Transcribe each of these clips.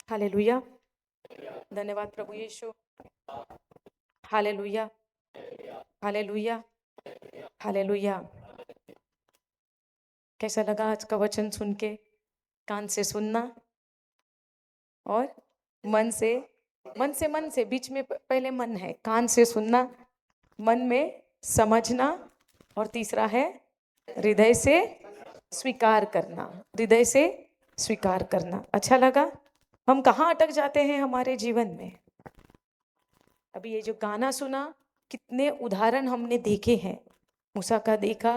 Hallelujah. धन्यवाद प्रभु Yeshu. Hallelujah, hallelujah, hallelujah. कैसा लगा आज का वचन सुन के? कान से सुनना और मन से, मन से बीच में पहले मन है। कान से सुनना, मन में समझना, और तीसरा है हृदय से स्वीकार करना। हृदय से स्वीकार करना। अच्छा लगा? हम कहाँ अटक जाते हैं हमारे जीवन में? अभी ये जो गाना सुना, कितने उदाहरण हमने देखे हैं। मूसा का देखा,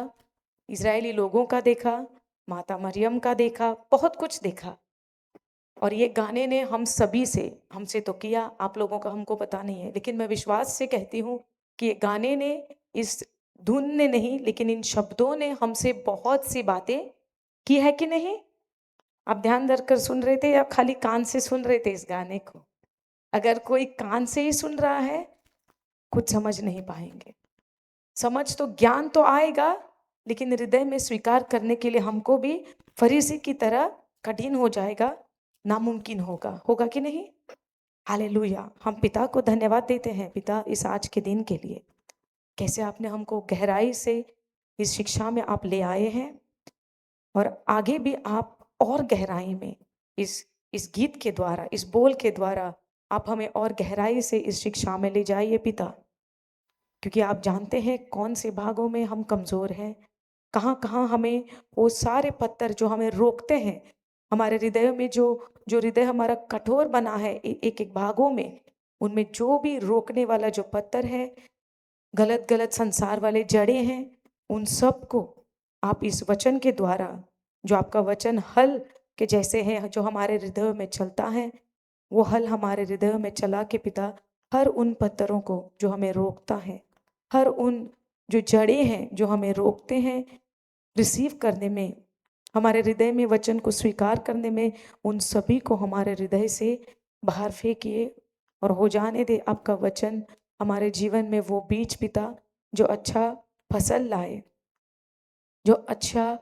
इजरायली लोगों का देखा, माता मरियम का देखा, बहुत कुछ देखा। और ये गाने ने हम सभी से, हमसे तो किया, आप लोगों का हमको पता नहीं है, लेकिन मैं विश्वास से कहती हूँ कि ये गाने ने, इस धुन ने नहीं, लेकिन इन शब्दों ने हमसे बहुत सी बातें की है कि नहीं? आप ध्यान धरकर सुन रहे थे या खाली कान से सुन रहे थे इस गाने को? अगर कोई कान से ही सुन रहा है, कुछ समझ नहीं पाएंगे। समझ तो, ज्ञान तो आएगा, लेकिन हृदय में स्वीकार करने के लिए हमको भी फरीसी की तरह कठिन हो जाएगा, नामुमकिन होगा। होगा कि नहीं? हालेलुया। हम पिता को धन्यवाद देते हैं, पिता, इस आज के दिन के लिए। कैसे आपने हमको गहराई से इस शिक्षा में आप ले आए हैं, और आगे भी आप और गहराई में इस गीत के द्वारा, इस बोल के द्वारा आप हमें और गहराई से इस शिक्षा में ले जाइए पिता। क्योंकि आप जानते हैं कौन से भागों में हम कमज़ोर हैं, कहाँ कहाँ हमें वो सारे पत्थर जो हमें रोकते हैं, हमारे हृदय में जो जो हृदय हमारा कठोर बना है, एक एक भागों में, उनमें जो भी रोकने वाला जो पत्थर है, गलत गलत संसार वाले जड़े हैं, उन सब को आप इस वचन के द्वारा, जो आपका वचन हल के जैसे है, जो हमारे हृदय में चलता है, वो हल हमारे हृदय में चला के पिता, हर उन पत्थरों को जो हमें रोकता है, हर उन जो जड़े हैं जो हमें रोकते हैं रिसीव करने में, हमारे हृदय में वचन को स्वीकार करने में, उन सभी को हमारे हृदय से बाहर फेंकिए और हो जाने दे आपका वचन हमारे जीवन में वो बीज पिता, जो अच्छा फसल लाए, जो अच्छा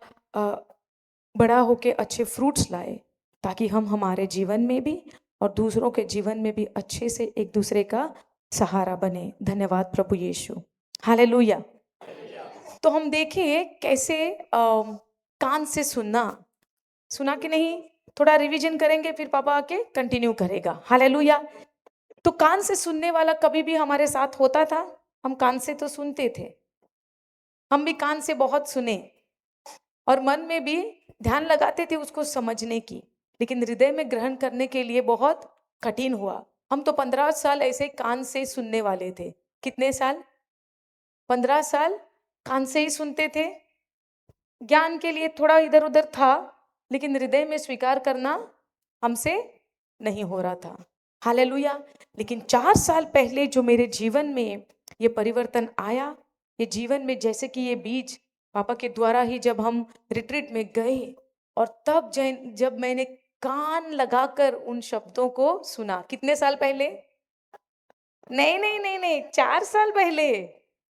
बड़ा होके अच्छे फ्रूट्स लाए, ताकि हम हमारे जीवन में भी और दूसरों के जीवन में भी अच्छे से एक दूसरे का सहारा बने। धन्यवाद प्रभु यीशु। हालेलुया। तो हम देखें कैसे कान से सुनना, सुना कि नहीं? थोड़ा रिवीजन करेंगे, फिर पापा आके कंटिन्यू करेगा। हालेलुया। तो कान से सुनने वाला कभी भी हमारे साथ होता था? हम कान से तो सुनते थे, हम भी कान से बहुत सुने, और मन में भी ध्यान लगाते थे उसको समझने की, लेकिन हृदय में ग्रहण करने के लिए बहुत कठिन हुआ। हम तो 15 साल ऐसे कान से सुनने वाले थे। कितने साल? 15 साल कान से ही सुनते थे। ज्ञान के लिए थोड़ा इधर उधर था, लेकिन हृदय में स्वीकार करना हमसे नहीं हो रहा था। हालेलुया। लेकिन 4 साल पहले जो मेरे जीवन में ये परिवर्तन आया, ये जीवन में जैसे कि ये बीज पापा के द्वारा ही जब हम रिट्रीट में गए, और तब जब मैंने कान लगाकर उन शब्दों को सुना। कितने साल पहले? नहीं नहीं नहीं नहीं, 4 साल पहले।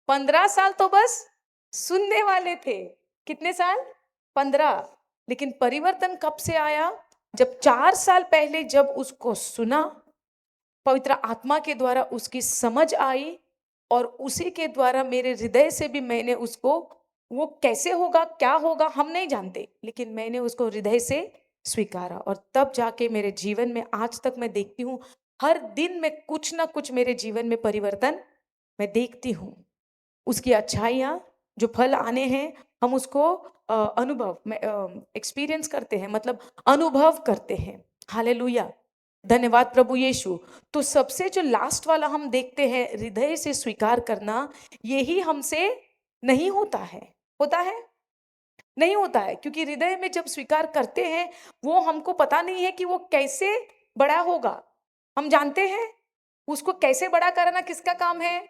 15 साल तो बस सुनने वाले थे। कितने साल? 15। लेकिन परिवर्तन कब से आया? जब 4 साल पहले जब उसको सुना, पवित्र आत्मा के द्वारा उसकी समझ आई, और उसी के द्वारा मेरे हृदय से भी मैंने उसको, वो कैसे होगा, क्या होगा, हम नहीं जानते, लेकिन मैंने उसको हृदय से स्वीकारा। और तब जाके मेरे जीवन में आज तक मैं देखती हूँ, हर दिन में कुछ ना कुछ मेरे जीवन में परिवर्तन मैं देखती हूँ। उसकी अच्छाइयाँ, जो फल आने हैं, हम उसको अनुभव में एक्सपीरियंस करते हैं, मतलब अनुभव करते हैं। हालेलुया। धन्यवाद प्रभु यीशु। तो सबसे जो लास्ट वाला हम देखते हैं, हृदय से स्वीकार करना, यही हमसे नहीं होता है। होता है? नहीं होता है, क्योंकि हृदय में जब स्वीकार करते हैं, वो हमको पता नहीं है कि वो कैसे बड़ा होगा। हम जानते हैं उसको कैसे बड़ा करना किसका काम है?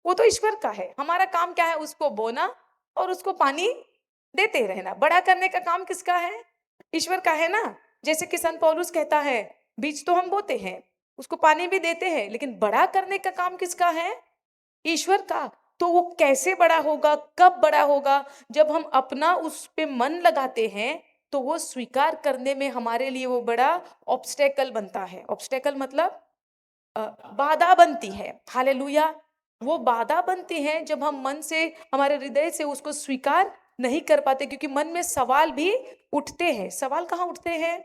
वो तो ईश्वर का है। हमारा काम क्या है? उसको बोना और उसको पानी देते रहना। बड़ा करने का काम किसका है? ईश्वर का है ना। जैसे कि संत पौलुस कहता है, बीज तो हम बोते हैं, उसको पानी भी देते हैं, लेकिन बड़ा करने का काम किसका है? ईश्वर का। तो वो कैसे बड़ा होगा, कब बड़ा होगा? जब हम अपना उस पे मन लगाते हैं, तो वो स्वीकार करने में हमारे लिए वो बड़ा ऑब्स्टेकल बनता है। ऑब्स्टेकल मतलब बाधा बनती है। हालेलुया। वो बाधा बनती है जब हम मन से, हमारे हृदय से उसको स्वीकार नहीं कर पाते, क्योंकि मन में सवाल भी उठते हैं। सवाल कहाँ उठते हैं?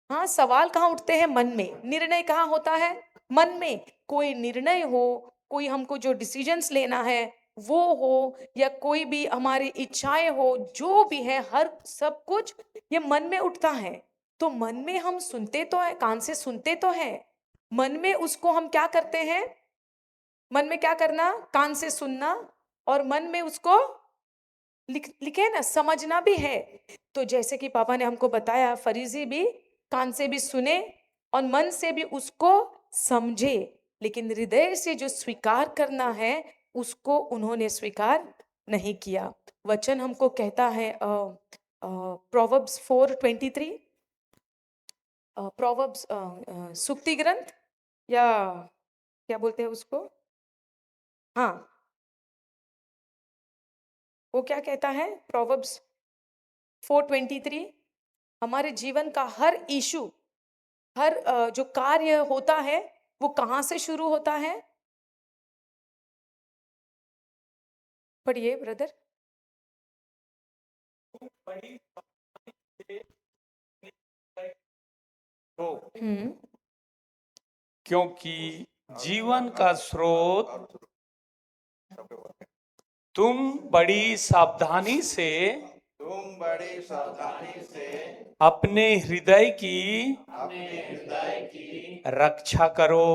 हाँ, सवाल कहाँ उठते हैं? मन में। निर्णय कहाँ होता है? मन में। कोई निर्णय हो, कोई हमको जो डिसीजंस लेना है वो हो, या कोई भी हमारी इच्छाएं हो, जो भी है, हर सब कुछ ये मन में उठता है। तो मन में हम सुनते तो है, कान से सुनते तो है, मन में उसको हम क्या करते हैं? मन में क्या करना? कान से सुनना, और मन में उसको लिखे ना, समझना भी है। तो जैसे कि पापा ने हमको बताया, फरीसी भी कान से भी सुने और मन से भी उसको समझे, लेकिन हृदय से जो स्वीकार करना है उसको उन्होंने स्वीकार नहीं किया। वचन हमको कहता है प्रोवर्ब्स 4:23, प्रोवर्ब्स सुक्ति ग्रंथ, या क्या बोलते हैं उसको? हाँ, वो क्या कहता है? प्रोवर्ब्स 4:23, हमारे जीवन का हर इशू, हर जो कार्य होता है वो कहाँ से शुरू होता है? पढ़िए ब्रदर। हो, हम्म। क्योंकि जीवन का स्रोत तुम बड़ी सावधानी से अपने हृदय की रक्षा करो,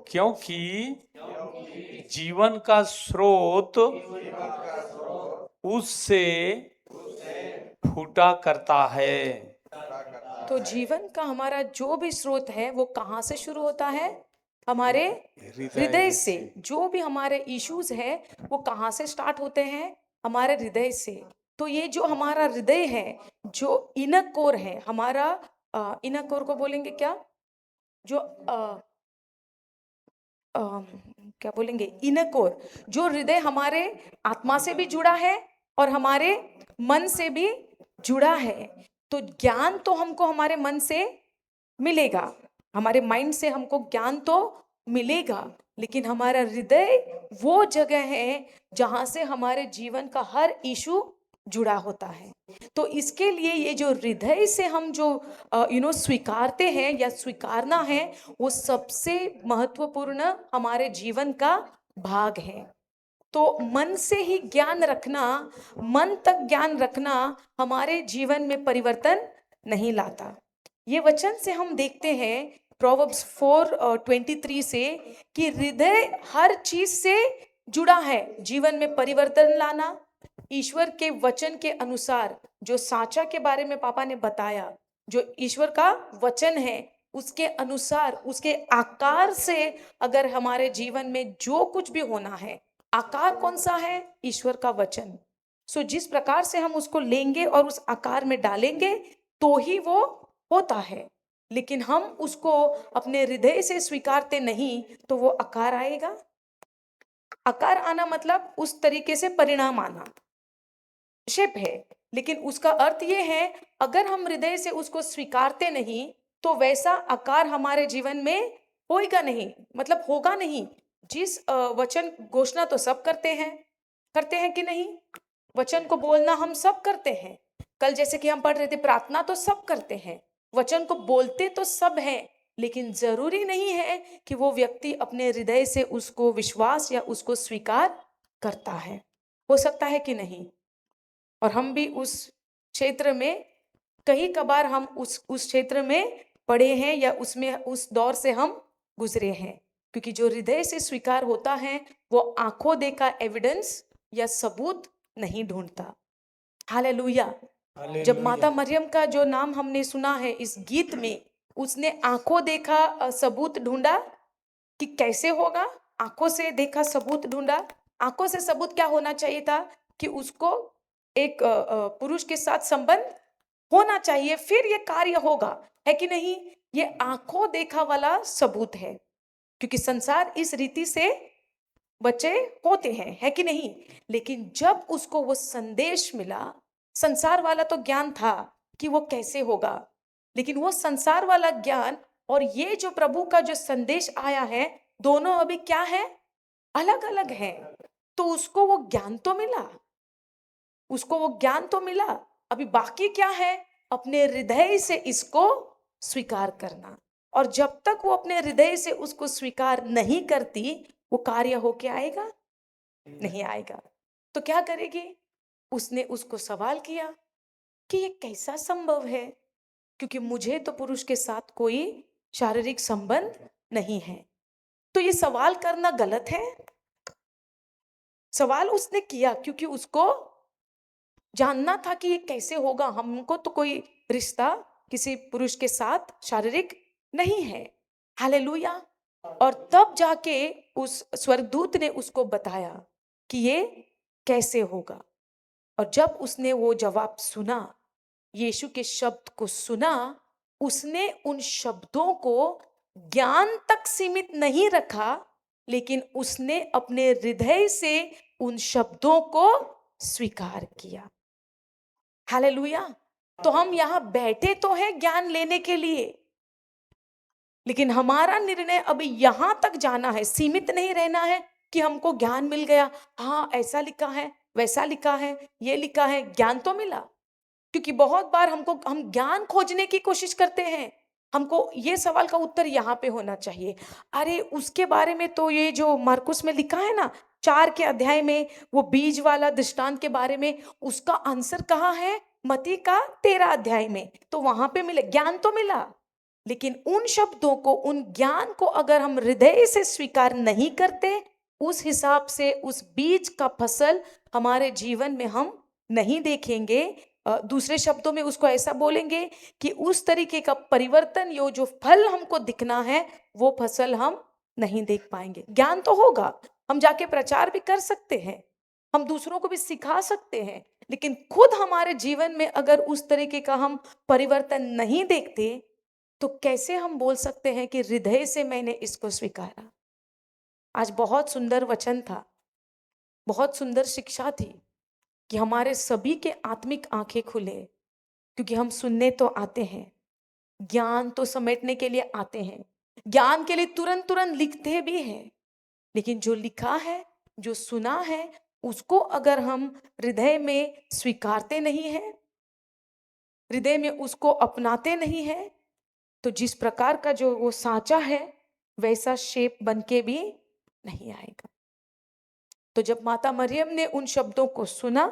क्योंकि जीवन का स्रोत उससे फूटा करता है। तो जीवन का हमारा जो भी स्रोत है वो कहाँ से शुरू होता है? हमारे हृदय से। जो भी हमारे इश्यूज है वो कहाँ से स्टार्ट होते हैं? हमारे हृदय से। तो ये जो हमारा हृदय है, जो इनर कोर है हमारा, इनर कोर को बोलेंगे क्या? जो क्या बोलेंगे? Inner core. जो हृदय हमारे आत्मा से भी जुड़ा है और हमारे मन से भी जुड़ा है। तो ज्ञान तो हमको हमारे मन से मिलेगा, हमारे माइंड से हमको ज्ञान तो मिलेगा, लेकिन हमारा हृदय वो जगह है जहां से हमारे जीवन का हर इशू जुड़ा होता है। तो इसके लिए ये जो हृदय से हम जो स्वीकारते हैं या स्वीकारना है, वो सबसे महत्वपूर्ण हमारे जीवन का भाग है। तो मन से ही ज्ञान रखना, मन तक ज्ञान रखना हमारे जीवन में परिवर्तन नहीं लाता। ये वचन से हम देखते हैं प्रोवर्ब्स 4:23 से, कि हृदय हर चीज से जुड़ा है। जीवन में परिवर्तन लाना, ईश्वर के वचन के अनुसार, जो साचा के बारे में पापा ने बताया, जो ईश्वर का वचन है उसके अनुसार, उसके आकार से अगर हमारे जीवन में जो कुछ भी होना है, आकार कौन सा है? ईश्वर का वचन। सो जिस प्रकार से हम उसको लेंगे और उस आकार में डालेंगे तो ही वो होता है। लेकिन हम उसको अपने हृदय से स्वीकारते नहीं तो वो आकार आएगा। आकार आना मतलब उस तरीके से परिणाम आना, शेप है। लेकिन उसका अर्थ ये है, अगर हम हृदय से उसको स्वीकारते नहीं तो वैसा आकार हमारे जीवन में होएगा नहीं, मतलब होगा नहीं। जिस वचन घोषणा तो सब करते हैं कि नहीं? वचन को बोलना हम सब करते हैं। कल जैसे कि हम पढ़ रहे थे, प्रार्थना तो सब करते हैं, वचन को बोलते तो सब हैं, लेकिन जरूरी नहीं है कि वो व्यक्ति अपने हृदय से उसको विश्वास या उसको स्वीकार करता है। हो सकता है कि नहीं? और हम भी उस क्षेत्र में, कई कबार हम उस क्षेत्र में पड़े हैं या उसमें उस दौर से हम गुजरे हैं। क्योंकि जो हृदय से स्वीकार होता है वो आंखों देखा एविडेंस या सबूत नहीं ढूंढता। हालेलुया। जब माता मरियम का जो नाम हमने सुना है इस गीत में, उसने आंखों देखा सबूत ढूंढा कि कैसे होगा। आंखों से देखा सबूत ढूंढा। आंखों से सबूत क्या होना चाहिए था? कि उसको एक पुरुष के साथ संबंध होना चाहिए, फिर ये कार्य होगा, है कि नहीं? ये आंखों देखा वाला सबूत है, क्योंकि संसार इस रीति से बच्चे होते हैं, है कि नहीं? लेकिन जब उसको वो संदेश मिला, संसार वाला तो ज्ञान था कि वो कैसे होगा, लेकिन वो संसार वाला ज्ञान और ये जो प्रभु का जो संदेश आया है, दोनों अभी क्या है, अलग अलग है। तो उसको वो ज्ञान तो मिला, उसको वो ज्ञान तो मिला, अभी बाकी क्या है, अपने हृदय से इसको स्वीकार करना। और जब तक वो अपने हृदय से उसको स्वीकार नहीं करती, वो कार्य होके आएगा नहीं आएगा। तो क्या करेगी, उसने उसको सवाल किया कि ये कैसा संभव है, क्योंकि मुझे तो पुरुष के साथ कोई शारीरिक संबंध नहीं है। तो ये सवाल करना गलत है। सवाल उसने किया क्योंकि उसको जानना था कि ये कैसे होगा, हमको तो कोई रिश्ता किसी पुरुष के साथ शारीरिक नहीं है। हालेलुया। और तब जाके उस स्वर्गदूत ने उसको बताया कि ये कैसे होगा। और जब उसने वो जवाब सुना, यीशु के शब्द को सुना, उसने उन शब्दों को ज्ञान तक सीमित नहीं रखा, लेकिन उसने अपने हृदय से उन शब्दों को स्वीकार किया। हालेलुया। तो हम यहाँ बैठे तो हैं ज्ञान लेने के लिए, लेकिन हमारा निर्णय अभी यहां तक जाना है, सीमित नहीं रहना है कि हमको ज्ञान मिल गया, हाँ ऐसा लिखा है, वैसा लिखा है, ये लिखा है। ज्ञान तो मिला, क्योंकि बहुत बार हम ज्ञान खोजने की कोशिश करते हैं। हमको ये सवाल का उत्तर यहाँ पे होना चाहिए, अरे उसके बारे में तो ये जो मार्कुस में लिखा है ना 4 के अध्याय में, वो बीज वाला दृष्टांत के बारे में, उसका आंसर कहाँ है, मत्ती का 13 अध्याय में। तो वहां पे मिले, ज्ञान तो मिला, लेकिन उन शब्दों को, उन ज्ञान को अगर हम हृदय से स्वीकार नहीं करते, उस हिसाब से उस बीज का फसल हमारे जीवन में हम नहीं देखेंगे। दूसरे शब्दों में उसको ऐसा बोलेंगे कि उस तरीके का परिवर्तन, यो जो फल हमको दिखना है, वो फसल हम नहीं देख पाएंगे। ज्ञान तो होगा, हम जाके प्रचार भी कर सकते हैं, हम दूसरों को भी सिखा सकते हैं, लेकिन खुद हमारे जीवन में अगर उस तरीके का हम परिवर्तन नहीं देखते, तो कैसे हम बोल सकते हैं कि हृदय से मैंने इसको स्वीकारा। आज बहुत सुंदर वचन था, बहुत सुंदर शिक्षा थी कि हमारे सभी के आत्मिक आंखें खुले, क्योंकि हम सुनने तो आते हैं, ज्ञान तो समेटने के लिए आते हैं, ज्ञान के लिए तुरंत तुरंत लिखते भी हैं, लेकिन जो लिखा है, जो सुना है, उसको अगर हम हृदय में स्वीकारते नहीं है, हृदय में उसको अपनाते नहीं है, तो जिस प्रकार का जो वो सांचा है, वैसा शेप बन के भी नहीं आएगा। तो जब माता मरियम ने उन शब्दों को सुना,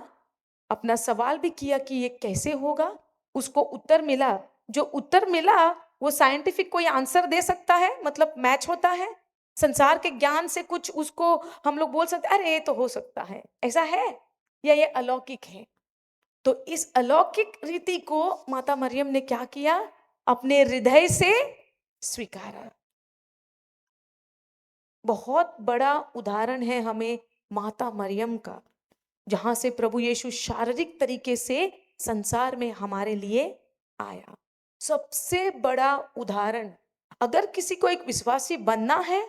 अपना सवाल भी किया कि ये कैसे होगा, उसको उत्तर मिला। जो उत्तर मिला वो साइंटिफिक कोई आंसर दे सकता है, मतलब मैच होता है संसार के ज्ञान से, कुछ उसको हम लोग बोल सकते हैं अरे ये तो हो सकता है, ऐसा है, या ये अलौकिक है। तो इस अलौकिक रीति को माता मरियम ने क्या किया, अपने हृदय से स्वीकारा। बहुत बड़ा उदाहरण है हमें माता मरियम का, जहां से प्रभु यीशु शारीरिक तरीके से संसार में हमारे लिए आया। सबसे बड़ा उदाहरण, अगर किसी को एक विश्वासी बनना है,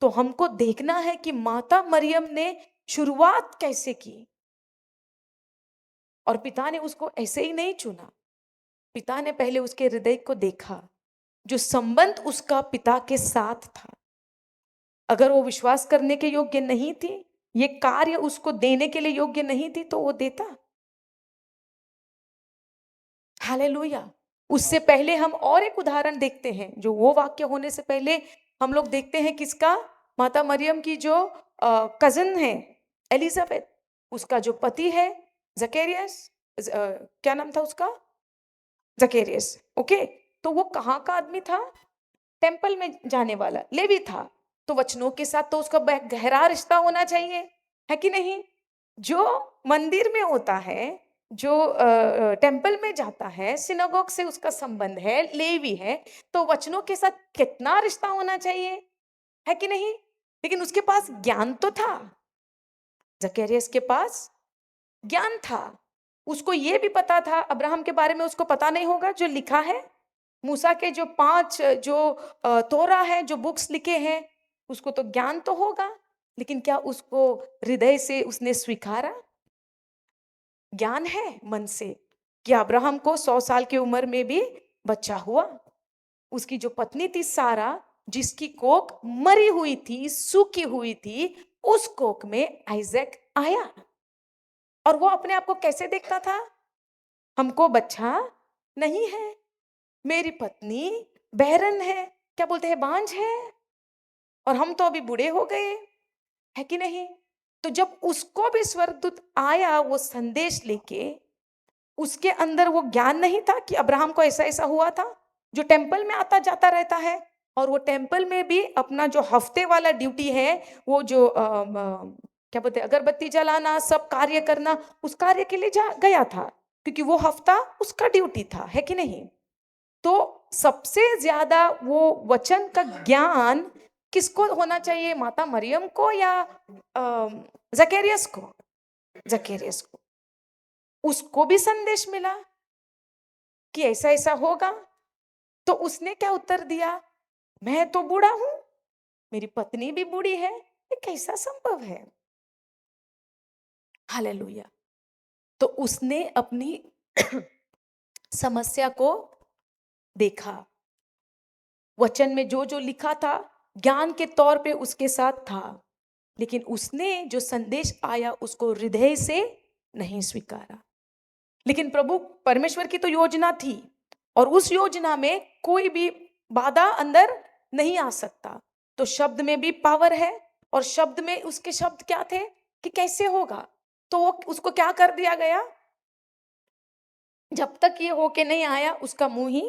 तो हमको देखना है कि माता मरियम ने शुरुआत कैसे की। और पिता ने उसको ऐसे ही नहीं चुना, पिता ने पहले उसके हृदय को देखा, जो संबंध उसका पिता के साथ था। अगर वो विश्वास करने के योग्य नहीं थी, ये कार्य उसको देने के लिए योग्य नहीं थी, तो वो देता। हालेलुया। उससे पहले हम और एक उदाहरण देखते हैं, जो वो वाक्य होने से पहले हम लोग देखते हैं किसका, माता मरियम की जो कजन है एलिजाबेथ, उसका जो पति है जकेरियस, क्या नाम था उसका, जकेरियस। ओके, तो वो कहाँ का आदमी था, टेंपल में जाने वाला लेवी था। तो वचनों के साथ तो उसका गहरा रिश्ता होना चाहिए, है कि नहीं। जो मंदिर में होता है, जो टेंपल में जाता है, सिनागोग से उसका संबंध है, लेवी है, तो वचनों के साथ कितना रिश्ता होना चाहिए, है कि नहीं। लेकिन उसके पास ज्ञान तो था, जकरियस के पास ज्ञान था। उसको ये भी पता था, अब्राहम के बारे में उसको पता नहीं होगा जो लिखा है, मूसा के जो 5 जो तोरा है, जो बुक्स लिखे हैं, उसको तो ज्ञान तो होगा, लेकिन क्या उसको हृदय से उसने स्वीकारा। ज्ञान है मन से कि अब्राहम को 100 साल की उम्र में भी बच्चा हुआ। उसकी जो पत्नी थी सारा, जिसकी कोख मरी हुई थी, सूखी हुई थी, उस कोख में आइजैक आया। और वो अपने आप को कैसे देखता था? हमको बच्चा नहीं है, मेरी पत्नी बहरन है, क्या बोलते हैं, बांझ है, और हम तो अभी बूढ़े हो गए, है कि नहीं? तो जब उसको भी स्वर्गदूत आया वो संदेश लेके, उसके अंदर वो ज्ञान नहीं था कि अब्राहम को ऐसा ऐसा हुआ था, जो टेंपल में आता जाता रहता है, और वो टेंपल में भी अपना जो हफ्ते वाला ड्यूटी है, वो जो क्या बोलते हैं, अगरबत्ती जलाना, सब कार्य करना, उस कार्य के लिए जा गया था, क्योंकि वो हफ्ता उसका ड्यूटी था, है कि नहीं? तो सबसे ज्यादा वो वचन का ज्ञान किसको होना चाहिए? माता मरियम को या जकेरियस को? जकेरियस को। उसको भी संदेश मिला कि ऐसा ऐसा होगा, तो उसने क्या उत्तर दिया? मैं तो बूढ़ा हूं, मेरी पत्नी भी बूढ़ी है, ये कैसा संभव है? हालेलुया। तो उसने अपनी समस्या को देखा, वचन में जो जो लिखा था ज्ञान के तौर पे उसके साथ था, लेकिन उसने जो संदेश आया उसको हृदय से नहीं स्वीकारा। लेकिन प्रभु परमेश्वर की तो योजना थी, और उस योजना में कोई भी बाधा अंदर नहीं आ सकता। तो शब्द में भी पावर है, और शब्द में उसके शब्द क्या थे कि कैसे होगा, तो वो उसको क्या कर दिया गया? जब तक ये होके नहीं आया उसका मुंह ही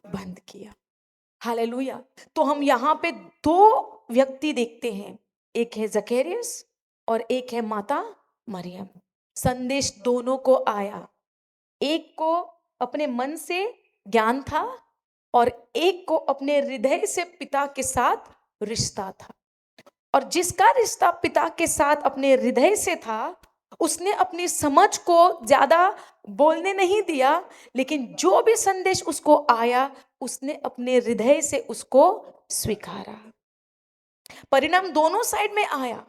बंद किया। हालेलुया। तो हम यहाँ पे दो व्यक्ति देखते हैं, एक है जकेरियस और एक है माता मरियम। संदेश दोनों को आया, एक को अपने मन से ज्ञान था और एक को अपने हृदय से पिता के साथ रिश्ता था। और जिसका रिश्ता पिता के साथ अपने हृदय से था, उसने अपनी समझ को ज्यादा बोलने नहीं दिया, लेकिन जो भी संदेश उसको आया उसने अपने हृदय से उसको स्वीकारा। परिणाम दोनों साइड में आया,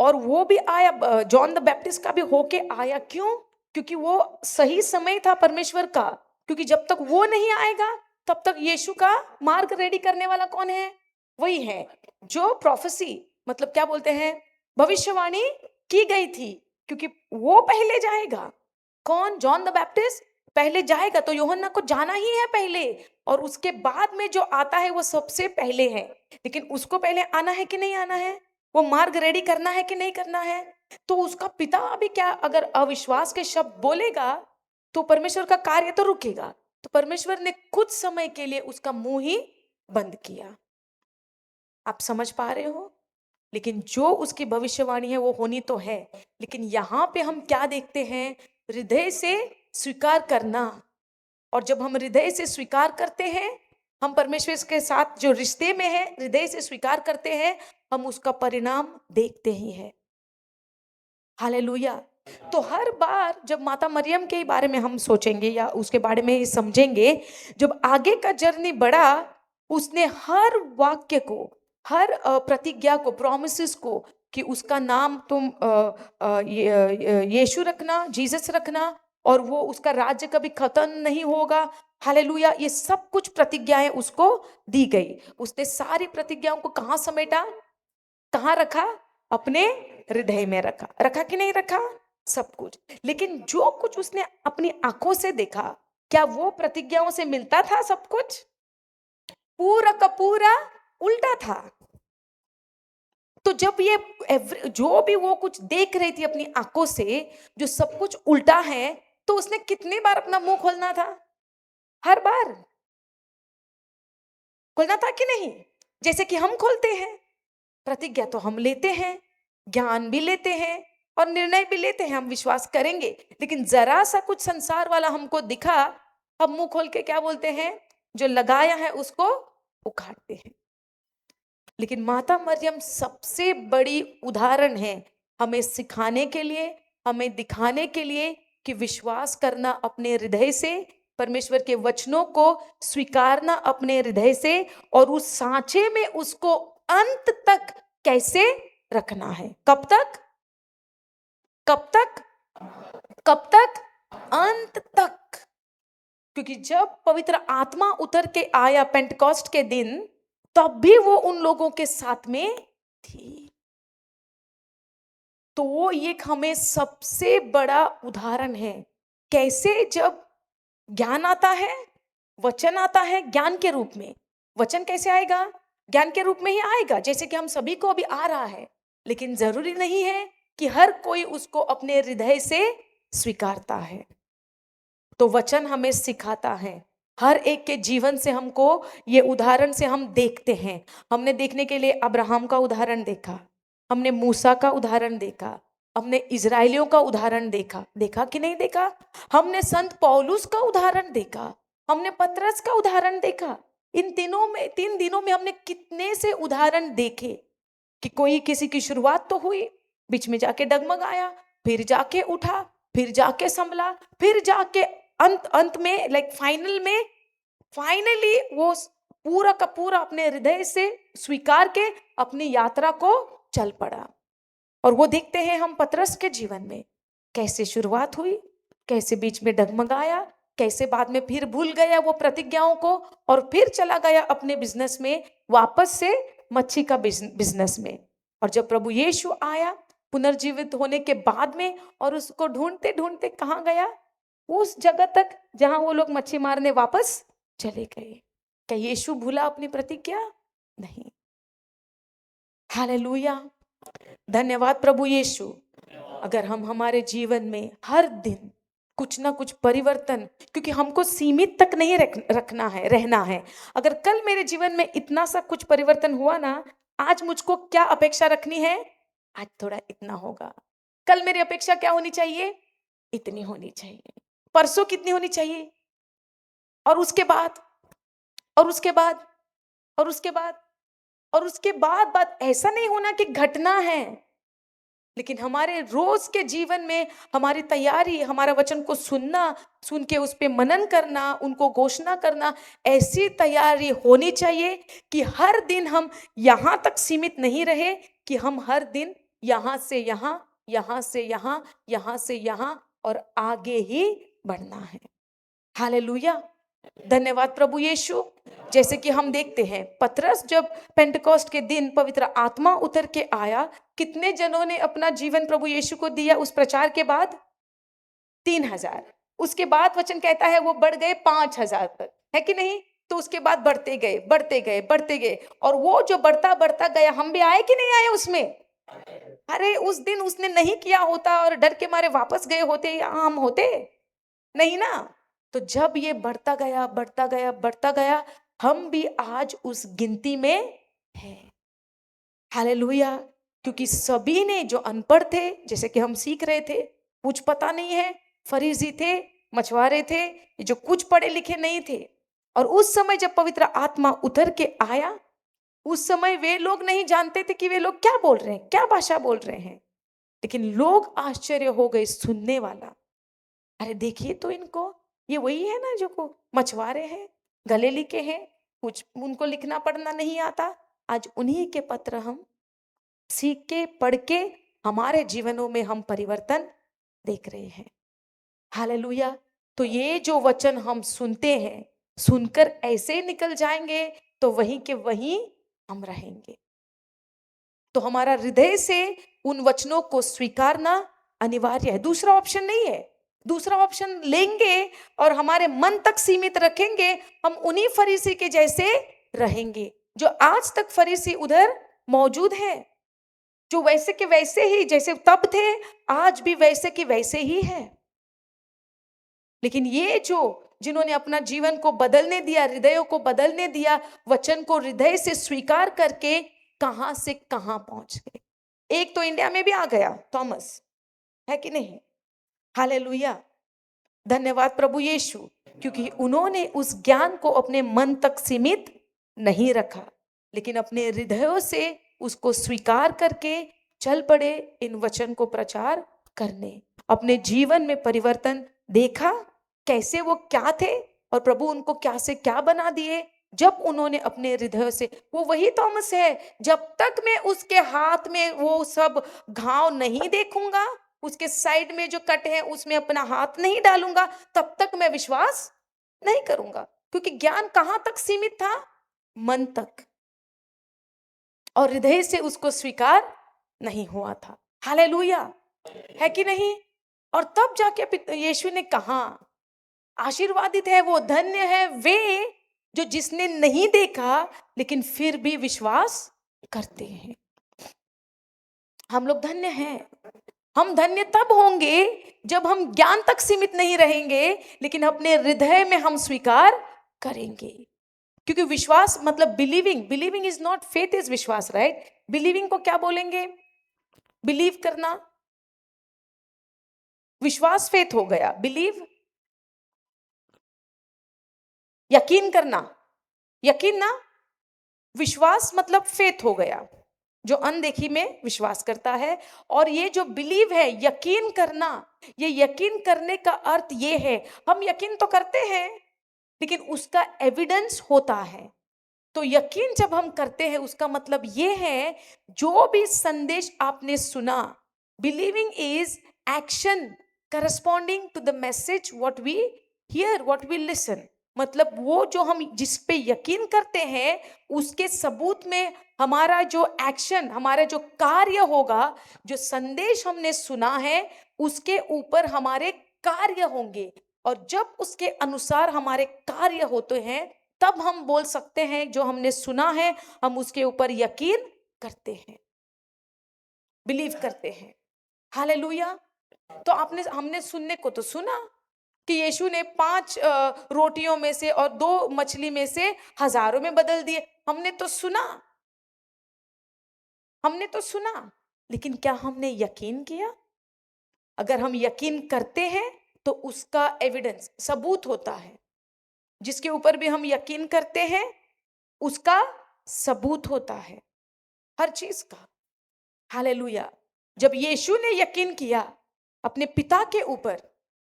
और वो भी आया, जॉन द बैप्टिस्ट का भी होके आया। क्यों? क्योंकि वो सही समय था परमेश्वर का, क्योंकि जब तक वो नहीं आएगा तब तक यीशु का मार्ग रेडी करने वाला कौन है? वही है जो प्रोफेसी, मतलब क्या बोलते हैं, भविष्यवाणी की गई थी, क्योंकि वो पहले जाएगा। कौन? जॉन द बैप्टिस्ट पहले जाएगा, तो यूहन्ना को जाना ही है पहले, और उसके बाद में जो आता है वो सबसे पहले है। लेकिन उसको पहले आना है कि नहीं आना है? वो मार्ग रेडी करना है कि नहीं करना है? तो उसका पिता अभी क्या, अगर अविश्वास के शब्द बोलेगा तो परमेश्वर का कार्य तो रुकेगा। तो परमेश्वर ने कुछ समय के लिए उसका मुंह ही बंद किया। आप समझ पा रहे हो? लेकिन जो उसकी भविष्यवाणी है वो होनी तो है। लेकिन यहाँ पे हम क्या देखते हैं? हृदय से स्वीकार करना। और जब हम हृदय से स्वीकार करते हैं, हम परमेश्वर के साथ जो रिश्ते में है, हृदय से स्वीकार करते हैं, हम उसका परिणाम देखते ही हैं। हालेलुया। तो हर बार जब माता मरियम के बारे में हम सोचेंगे या उसके बारे में ही समझेंगे, जब आगे का जर्नी बढ़ा, उसने हर वाक्य को, हर प्रतिज्ञा को, प्रोमिसेस को, कि उसका नाम तुम यीशु रखना, जीसस रखना, और वो उसका राज्य कभी खत्म नहीं होगा। हालेलुया। ये सब कुछ प्रतिज्ञाएं उसको दी गई। उसने सारी प्रतिज्ञाओं को कहाँ समेटा, कहाँ रखा? अपने हृदय में रखा। रखा कि नहीं रखा? सब कुछ। लेकिन जो कुछ उसने अपनी आंखों से देखा, क्या वो प्रतिज्ञाओं से मिलता था? सब कुछ पूरा का पूरा उल्टा था। तो जब ये जो भी वो कुछ देख रही थी अपनी आंखों से, जो सब कुछ उल्टा है, तो उसने कितनी बार अपना मुंह खोलना था? हर बार खोलना था कि नहीं? जैसे कि हम खोलते हैं। प्रतिज्ञा तो हम लेते हैं, ज्ञान भी लेते हैं और निर्णय भी लेते हैं, हम विश्वास करेंगे। लेकिन जरा सा कुछ संसार वाला हमको दिखा, हम मुंह खोल के क्या बोलते हैं? जो लगाया है उसको उखाड़ते हैं। लेकिन माता मरियम सबसे बड़ी उदाहरण है, हमें सिखाने के लिए, हमें दिखाने के लिए कि विश्वास करना अपने हृदय से, परमेश्वर के वचनों को स्वीकारना अपने हृदय से, और उस सांचे में उसको अंत तक कैसे रखना है। कब तक? कब तक? कब तक? अंत तक। क्योंकि जब पवित्र आत्मा उतर के आया पेंटकॉस्ट के दिन, तब भी वो उन लोगों के साथ में थी। तो वो एक हमें सबसे बड़ा उदाहरण है, कैसे जब ज्ञान आता है, वचन आता है ज्ञान के रूप में। वचन कैसे आएगा? ज्ञान के रूप में ही आएगा, जैसे कि हम सभी को अभी आ रहा है। लेकिन जरूरी नहीं है कि हर कोई उसको अपने हृदय से स्वीकारता है। तो वचन हमें सिखाता है, हर एक के जीवन से हमको ये उदाहरण से हम देखते हैं। हमने देखने के लिए अब्राहम का उदाहरण देखा, हमने मूसा का उदाहरण देखा, हमने इजराइलियों का उदाहरण देखा कि नहीं देखा? हमने संत पौलुस का उदाहरण देखा, हमने पतरस का उदाहरण देखा। इन 3 दिनों में हमने कितने से उदाहरण देखे कि कोई किसी की शुरुआत तो हुई, बीच में जाके डगमगाया, फिर जाके उठा, फिर जाके संभला, फिर जाके अंत में फाइनली वो पूरा का पूरा अपने हृदय से स्वीकार के अपनी यात्रा को चल पड़ा। और वो देखते हैं हम पतरस के जीवन में, कैसे शुरुआत हुई, कैसे बीच में डगमगाया, कैसे बाद में फिर भूल गया वो प्रतिज्ञाओं को, और फिर चला गया अपने बिजनेस में, वापस से मच्छी का बिजनेस में। और जब प्रभु यीशु आया पुनर्जीवित होने के बाद में, और उसको ढूंढते ढूंढते कहाँ गया? उस जगह तक जहां वो लोग मच्छी मारने वापस चले गए। क्या यीशु भूला अपनी प्रतिज्ञा? नहीं। हालेलुया, धन्यवाद प्रभु यीशु। अगर हम हमारे जीवन में हर दिन कुछ ना कुछ परिवर्तन, क्योंकि हमको सीमित तक नहीं रहना है। अगर कल मेरे जीवन में इतना सा कुछ परिवर्तन हुआ ना, आज मुझको क्या अपेक्षा रखनी है? आज थोड़ा इतना होगा। कल मेरी अपेक्षा क्या होनी चाहिए? इतनी होनी चाहिए। परसों कितनी होनी चाहिए? और उसके बाद, और उसके बाद, और उसके बाद, और उसके बाद बात ऐसा नहीं होना कि घटना है, लेकिन हमारे रोज के जीवन में हमारी तैयारी, हमारा वचन को सुनना, सुन के उस पे मनन करना, उनको घोषणा करना, ऐसी तैयारी होनी चाहिए कि हर दिन हम यहाँ तक सीमित नहीं रहे, कि हम हर दिन यहाँ से यहाँ, यहाँ से यहाँ, यहाँ से यहाँ और आगे ही बढ़ना है। हालेलुया, धन्यवाद प्रभु यीशु। जैसे कि हम देखते हैं पतरस जब पेंटकोस्ट के दिन पवित्र आत्मा उतर के आया, कितने जनों ने अपना जीवन प्रभु यीशु को दिया उस प्रचार के बाद? 3,000। उसके बाद वचन कहता है वो बढ़ गए 5,000 तक, है कि नहीं? तो उसके बाद बढ़ते गए, बढ़ते गए, बढ़ते गए, और वो जो बढ़ता बढ़ता गया, हम भी आए कि नहीं आए उसमें? अरे उस दिन उसने नहीं किया होता और डर के मारे वापस गए होते, या हम होते नहीं ना। तो जब ये बढ़ता गया, बढ़ता गया, बढ़ता गया, हम भी आज उस गिनती में हैं। हालेलुया, क्योंकि सभी ने जो अनपढ़ थे, जैसे कि हम सीख रहे थे, कुछ पता नहीं है, फरीसी थे, मछुआरे थे, जो कुछ पढ़े लिखे नहीं थे, और उस समय जब पवित्र आत्मा उतर के आया, उस समय वे लोग नहीं जानते थे कि वे लोग क्या बोल रहे हैं, क्या भाषा बोल रहे हैं। लेकिन लोग आश्चर्य हो गए सुनने वाला, अरे देखिए तो इनको, ये वही है ना जो को मछुआरे हैं, गले लिखे हैं, कुछ उनको लिखना पढ़ना नहीं आता। आज उन्हीं के पत्र हम सीख के, पढ़ के, हमारे जीवनों में हम परिवर्तन देख रहे हैं। हालेलुया। तो ये जो वचन हम सुनते हैं, सुनकर ऐसे निकल जाएंगे तो वहीं के वहीं हम रहेंगे। तो हमारा हृदय से उन वचनों को स्वीकारना अनिवार्य है, दूसरा ऑप्शन नहीं है। दूसरा ऑप्शन लेंगे और हमारे मन तक सीमित रखेंगे, हम उन्हीं फरीसी के जैसे रहेंगे जो आज तक फरीसी उधर मौजूद है, जो वैसे के वैसे ही जैसे तब थे, आज भी वैसे के वैसे ही है। लेकिन ये जो जिन्होंने अपना जीवन को बदलने दिया, हृदयों को बदलने दिया, वचन को हृदय से स्वीकार करके कहां से कहां पहुंच गए। एक तो इंडिया में भी आ गया थॉमस, है कि नहीं? हालेलुया, धन्यवाद प्रभु यीशु, क्योंकि उन्होंने उस ज्ञान को अपने मन तक सीमित नहीं रखा, लेकिन अपने हृदयों से उसको स्वीकार करके चल पड़े इन वचन को प्रचार करने। अपने जीवन में परिवर्तन देखा, कैसे वो क्या थे और प्रभु उनको क्या से क्या बना दिए जब उन्होंने अपने हृदय से। वो वही थॉमस है, जब तक मैं उसके हाथ में वो सब घाव नहीं देखूंगा, उसके साइड में जो कट है उसमें अपना हाथ नहीं डालूंगा, तब तक मैं विश्वास नहीं करूंगा। क्योंकि ज्ञान कहां तक सीमित था? मन तक, और हृदय से उसको स्वीकार नहीं हुआ था। हालेलुया, है कि नहीं? और तब जाके यीशु ने कहा, आशीर्वादित है वो, धन्य है वे जो जिसने नहीं देखा लेकिन फिर भी विश्वास करते हैं। हम लोग धन्य हैं। हम धन्य तब होंगे जब हम ज्ञान तक सीमित नहीं रहेंगे, लेकिन अपने हृदय में हम स्वीकार करेंगे। क्योंकि विश्वास मतलब believing, believing is not faith, is विश्वास, राइट? बिलीविंग को क्या बोलेंगे? बिलीव करना। विश्वास फेथ हो गया, बिलीव यकीन करना, यकीन ना, विश्वास मतलब फेथ हो गया, जो अनदेखी में विश्वास करता है। और ये जो बिलीव है, यकीन करना, ये यकीन करने का अर्थ ये है, हम यकीन तो करते हैं लेकिन उसका एविडेंस होता है। तो यकीन जब हम करते हैं उसका मतलब ये है, जो भी संदेश आपने सुना, believing is action corresponding to the message what we hear, what we listen. मतलब वो जो हम जिस पे यकीन करते हैं उसके सबूत में हमारा जो एक्शन, हमारा जो कार्य होगा, जो संदेश हमने सुना है उसके ऊपर हमारे कार्य होंगे। और जब उसके अनुसार हमारे कार्य होते हैं तब हम बोल सकते हैं जो हमने सुना है हम उसके ऊपर यकीन करते हैं, बिलीव करते हैं। हालेलुया। तो हमने सुनने को तो सुना कि यीशु ने 5 रोटियों में से और 2 मछली में से हजारों में बदल दिए। हमने तो सुना, हमने तो सुना, लेकिन क्या हमने यकीन किया? अगर हम यकीन करते हैं तो उसका एविडेंस, सबूत होता है। जिसके ऊपर भी हम यकीन करते हैं उसका सबूत होता है हर चीज का। हालेलुया। जब यीशु ने यकीन किया अपने पिता के ऊपर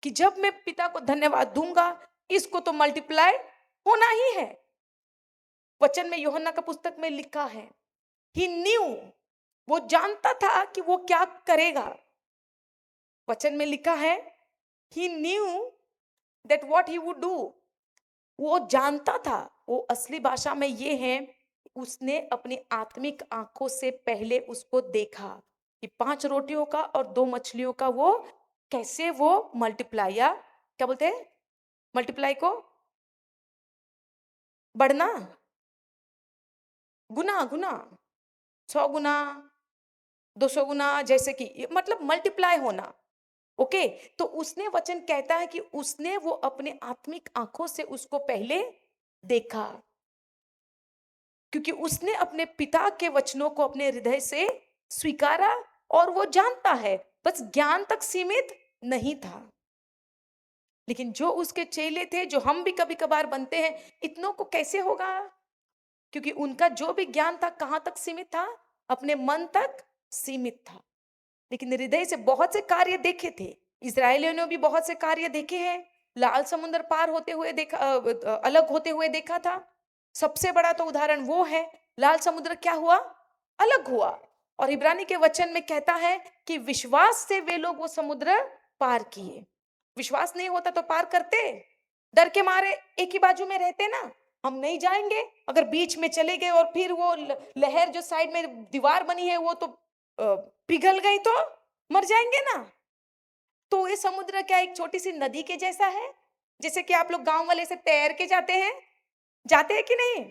कि जब मैं पिता को धन्यवाद दूंगा इसको तो मल्टीप्लाई होना ही है। वचन में यूहन्ना का पुस्तक में लिखा है, ही न्यू, वो जानता था कि वो क्या करेगा। वचन में लिखा है, he knew that what he would do. वो जानता था। वो असली भाषा में ये है, उसने अपनी आत्मिक आंखों से पहले उसको देखा कि 5 रोटियों का और 2 मछलियों का वो कैसे वो मल्टीप्लाई, या क्या बोलते हैं मल्टीप्लाई को, बढ़ना, गुना गुना, 100 गुना, 200 गुना, जैसे कि मतलब मल्टीप्लाई होना। ओके, तो उसने, वचन कहता है कि उसने वो अपने आत्मिक आंखों से उसको पहले देखा, क्योंकि उसने अपने पिता के वचनों को अपने हृदय से स्वीकारा। और वो जानता है, बस ज्ञान तक सीमित नहीं था। लेकिन जो उसके चेले थे, जो हम भी कभी कभार बनते हैं, इतनों को कैसे होगा? क्योंकि उनका जो भी ज्ञान था कहां तक सीमित था? अपने मन तक सीमित था। लेकिन हृदय से बहुत से कार्य देखे थे। इजरायलियों ने भी बहुत से कार्य देखे हैं। लाल समुद्र पार होते हुए देखा, अलग होते हुए देखा था। सबसे बड़ा तो उदाहरण वो है, लाल समुद्र क्या हुआ? अलग हुआ। और इब्रानी के वचन में कहता है कि विश्वास से वे लोग वो समुद्र पार किए। विश्वास नहीं होता तो पार करते? डर के मारे एक ही बाजू में रहते ना, हम नहीं जाएंगे। अगर बीच में चले गए और फिर वो लहर जो साइड में दीवार बनी है वो तो पिघल गई तो मर जाएंगे ना। तो ये समुद्र क्या एक छोटी सी नदी के जैसा है? जैसे कि आप लोग गांव वाले से तैर के जाते हैं, जाते हैं कि नहीं?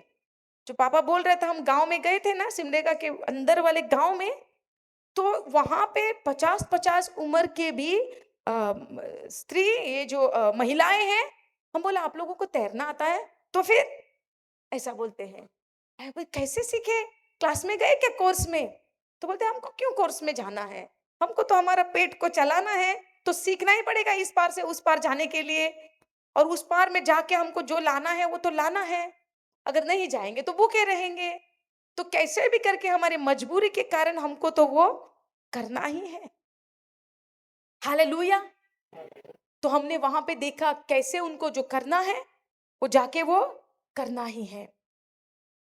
जो पापा बोल रहे थे, हम गांव में गए थे ना, सिमडेगा के अंदर वाले गांव में, तो वहां पे 50-50 उम्र के भी स्त्री, ये जो महिलाएं हैं। हम बोला आप लोगों को तैरना आता है? तो फिर ऐसा बोलते हैं, "अरे भाई कैसे सीखे? क्लास में गए क्या, कोर्स में?" तो बोलते हैं हमको क्यों कोर्स में जाना है, हमको तो हमारा पेट को चलाना है, तो सीखना ही पड़ेगा इस पार से उस पार जाने के लिए। और उस पार में जाके हमको जो लाना है वो तो लाना है, अगर नहीं जाएंगे तो भूखे रहेंगे। तो कैसे भी करके हमारी मजबूरी के कारण हमको तो वो करना ही है। हालेलुया। तो हमने वहां पे देखा कैसे उनको जो करना है वो जाके वो करना ही है।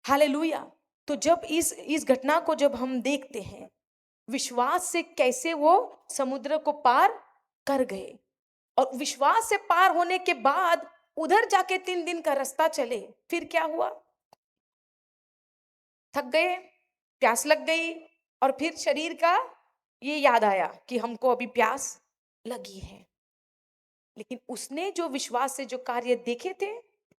हालेलुया। तो जब इस घटना को जब हम देखते हैं, विश्वास से कैसे वो समुद्र को पार कर गए। और विश्वास से पार होने के बाद उधर जाके 3 दिन का रास्ता चले, फिर क्या हुआ? थक गए, प्यास लग गई, और फिर शरीर का ये याद आया कि हमको अभी प्यास लगी है। लेकिन उसने जो विश्वास से जो कार्य देखे थे,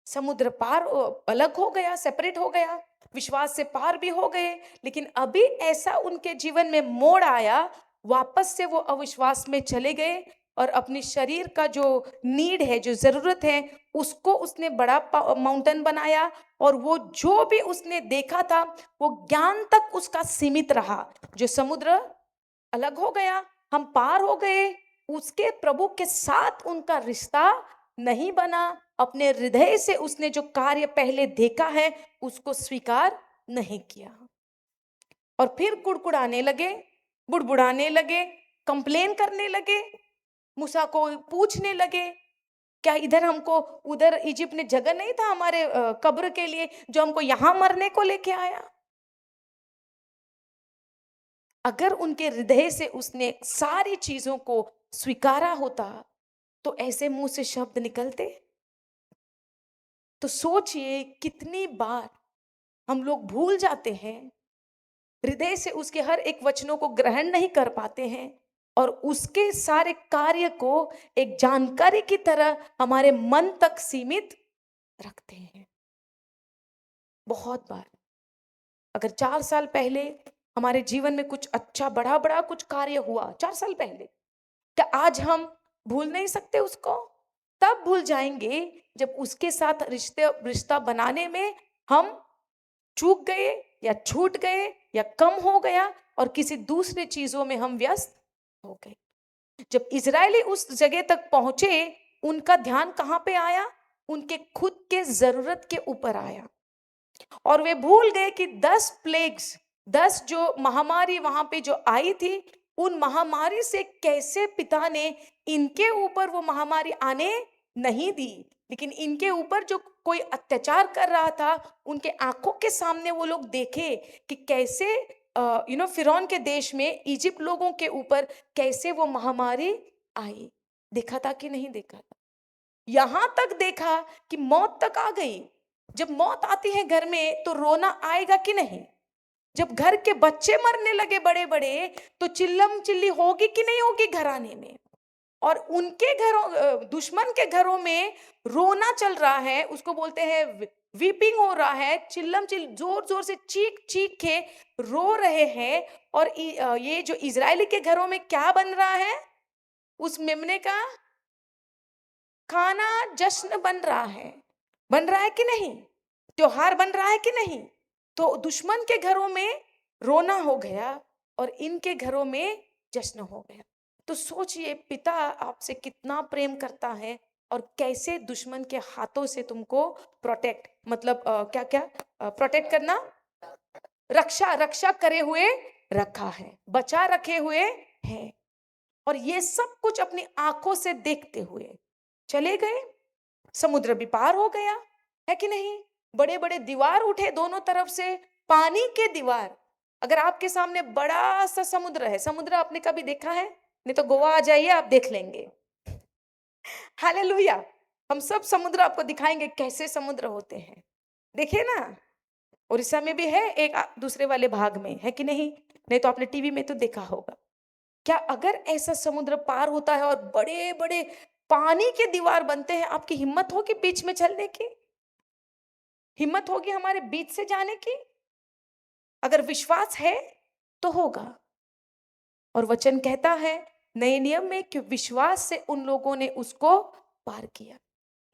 समुद्र पार अलग हो गया, सेपरेट हो गया, विश्वास से पार भी हो गए। लेकिन अभी ऐसा उनके जीवन में मोड़ आया, वापस से वो अविश्वास में चले गए और अपने शरीर का जो नीड है, जो जरूरत है, उसको उसने बड़ा माउंटेन बनाया। और वो जो भी उसने देखा था वो ज्ञान तक उसका सीमित रहा। जो समुद्र अलग हो गया, हम पार हो गए, उसके प्रभु के साथ उनका रिश्ता नहीं बना। अपने हृदय से उसने जो कार्य पहले देखा है उसको स्वीकार नहीं किया, और फिर कुड़कुड़ाने लगे, बुड़बुड़ाने लगे, कंप्लेन करने लगे, मूसा को पूछने लगे, क्या इधर हमको, उधर इजिप्ट ने जगह नहीं था हमारे कब्र के लिए, जो हमको यहां मरने को लेके आया? अगर उनके हृदय से उसने सारी चीजों को स्वीकारा होता तो ऐसे मुंह से शब्द निकलते? तो सोचिए, कितनी बार हम लोग भूल जाते हैं, हृदय से उसके हर एक वचनों को ग्रहण नहीं कर पाते हैं, और उसके सारे कार्य को एक जानकारी की तरह हमारे मन तक सीमित रखते हैं। बहुत बार, अगर 4 साल पहले हमारे जीवन में कुछ अच्छा बड़ा बड़ा कुछ कार्य हुआ 4 साल पहले, क्या आज हम भूल नहीं सकते उसको? तब भूल जाएंगे जब उसके साथ रिश्ता बनाने में हम चूक गए, या छूट गए, या कम हो गया, और किसी दूसरे चीजों में हम व्यस्त हो गए। जब इजरायली उस जगह तक पहुंचे, उनका ध्यान कहां पे आया? उनके खुद के जरूरत के ऊपर आया, और वे भूल गए कि 10 प्लेग्स, 10 जो महामारी वहां पे जो आई थी, उन महामारी से कैसे पिता ने इनके ऊपर वो महामारी आने नहीं दी, लेकिन इनके ऊपर जो कोई अत्याचार कर रहा था, उनके आंखों के सामने वो लोग देखे कि कैसे फिरौन के देश में इजिप्ट लोगों के ऊपर कैसे वो महामारी आई। देखा था कि नहीं देखा था? यहां तक देखा कि मौत तक आ गई। जब मौत आती है घर में तो रोना आएगा कि नहीं? जब घर के बच्चे मरने लगे बड़े बड़े, तो चिल्लम चिल्ली होगी कि नहीं होगी घराने में? और उनके घरों, दुश्मन के घरों में रोना चल रहा है, उसको बोलते हैं वीपिंग हो रहा है, चिल्लम चिल, जोर जोर से चीख चीख के रो रहे हैं। और ये जो इजरायली के घरों में क्या बन रहा है? उस मेमने का खाना, जश्न बन रहा है कि नहीं? त्योहार बन रहा है कि नहीं? तो दुश्मन के घरों में रोना हो गया और इनके घरों में जश्न हो गया। तो सोचिए, पिता आपसे कितना प्रेम करता है और कैसे दुश्मन के हाथों से तुमको प्रोटेक्ट, मतलब क्या क्या प्रोटेक्ट करना, रक्षा रक्षा करे हुए रखा है, बचा रखे हुए है। और ये सब कुछ अपनी आंखों से देखते हुए चले गए। समुद्र भी पार हो गया, है कि नहीं? बड़े बड़े दीवार उठे दोनों तरफ से, पानी के दीवार। अगर आपके सामने बड़ा सा समुद्र है, समुद्र आपने कभी देखा है? नहीं तो गोवा आ जाइए, आप देख लेंगे। हालेलुया। हम सब समुद्र आपको दिखाएंगे, कैसे समुद्र होते हैं। देखिए ना, उड़ीसा में भी है एक, दूसरे वाले भाग में, है कि नहीं? नहीं तो आपने टीवी में तो देखा होगा। क्या अगर ऐसा समुद्र पार होता है और बड़े बड़े पानी के दीवार बनते हैं, आपकी हिम्मत होगी बीच में चलने की? हिम्मत होगी हमारे बीच से जाने की? अगर विश्वास है तो होगा। और वचन कहता है नए नियम में कि विश्वास से उन लोगों ने उसको पार किया।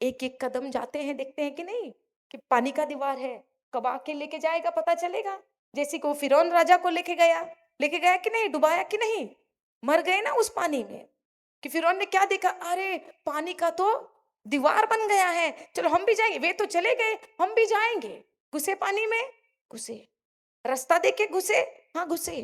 एक एक कदम जाते हैं, देखते हैं कि नहीं कि पानी का दीवार है, कब आके लेके जाएगा पता चलेगा। जैसे कि वो फिरौन राजा को लेके गया कि नहीं, डुबाया कि नहीं, मर गए ना उस पानी में। कि फिरौन ने क्या देखा, अरे पानी का तो दीवार बन गया है, चलो हम भी जाएंगे। वे तो चले गए, हम भी जाएंगे। घुसे पानी में, घुसे, रास्ता देखे घुसे, हाँ घुसे।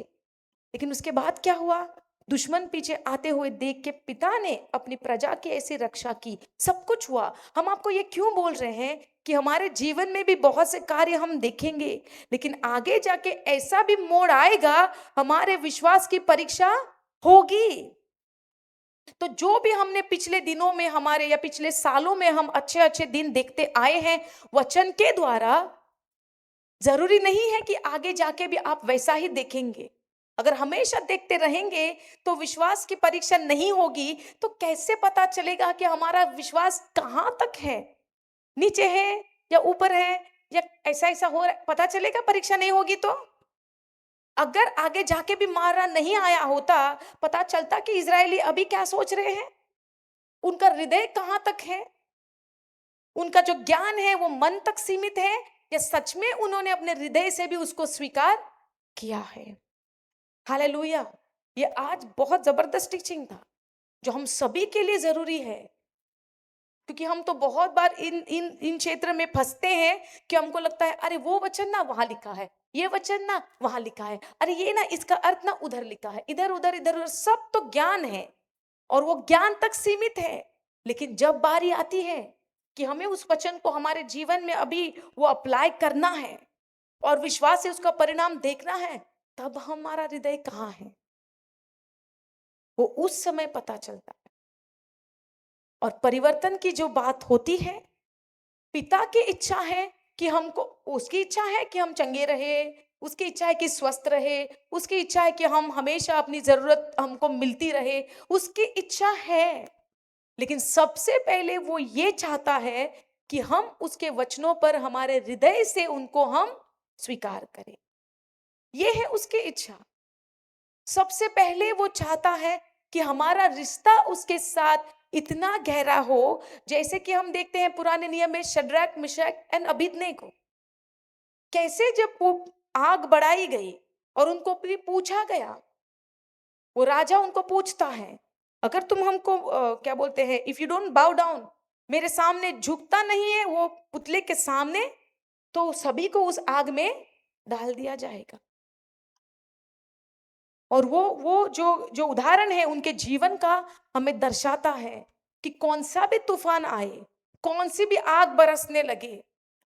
लेकिन उसके बाद क्या हुआ? दुश्मन पीछे आते हुए देख के पिता ने अपनी प्रजा की ऐसी रक्षा की, सब कुछ हुआ। हम आपको ये क्यों बोल रहे हैं कि हमारे जीवन में भी बहुत से कार्य हम देखेंगे, लेकिन आगे जाके ऐसा भी मोड़ आएगा, हमारे विश्वास की परीक्षा होगी। तो जो भी हमने पिछले दिनों में हमारे या पिछले सालों में हम अच्छे अच्छे दिन देखते आए हैं वचन के द्वारा, जरूरी नहीं है कि आगे जाके भी आप वैसा ही देखेंगे। अगर हमेशा देखते रहेंगे तो विश्वास की परीक्षा नहीं होगी, तो कैसे पता चलेगा कि हमारा विश्वास कहां तक है, नीचे है या ऊपर है, या ऐसा ऐसा हो रहा है, पता चलेगा परीक्षा नहीं होगी तो। अगर आगे जाके भी मारा नहीं आया होता, पता चलता कि इजरायली अभी क्या सोच रहे हैं, उनका हृदय कहां तक है, उनका जो ज्ञान है वो मन तक सीमित है, या सच में उन्होंने अपने हृदय से भी उसको स्वीकार किया है। हालेलुया। ये आज बहुत जबरदस्त टीचिंग था जो हम सभी के लिए जरूरी है, क्योंकि हम तो बहुत बार इन क्षेत्र में फंसते हैं कि हमको लगता है अरे वो वचन ना वहां लिखा है, ये वचन ना वहां लिखा है, अरे ये ना इसका अर्थ ना उधर लिखा है, इधर उधर इधर उधर, सब तो ज्ञान है और वो ज्ञान तक सीमित है। लेकिन जब बारी आती है कि हमें उस वचन को हमारे जीवन में अभी वो अप्लाई करना है और विश्वास से उसका परिणाम देखना है, तब हमारा हृदय कहाँ है, वो उस समय पता चलता है। और परिवर्तन की जो बात होती है, पिता की इच्छा है कि हमको, उसकी इच्छा है कि हम चंगे रहे, उसकी इच्छा है कि स्वस्थ रहे, उसकी इच्छा है कि हम हमेशा अपनी जरूरत हमको मिलती रहे, उसकी इच्छा है। लेकिन सबसे पहले वो ये चाहता है कि हम उसके वचनों पर हमारे हृदय से उनको हम स्वीकार करें। ये है उसकी इच्छा। सबसे पहले वो चाहता है कि हमारा रिश्ता उसके साथ इतना गहरा हो, जैसे कि हम देखते हैं पुराने नियम में शद्रक मिशक एंड अबेदnego, कैसे जब वो आग बढ़ाई गई और उनको भी पूछा गया, वो राजा उनको पूछता है अगर तुम हमको क्या बोलते हैं, इफ यू डोंट बाउ डाउन, मेरे सामने झुकता नहीं है वो पुतले के सामने, तो सभी को उस आग में डाल दिया जाएगा। और वो जो जो उदाहरण है उनके जीवन का हमें दर्शाता है कि कौन सा भी तूफान आए, कौन सी भी आग बरसने लगे,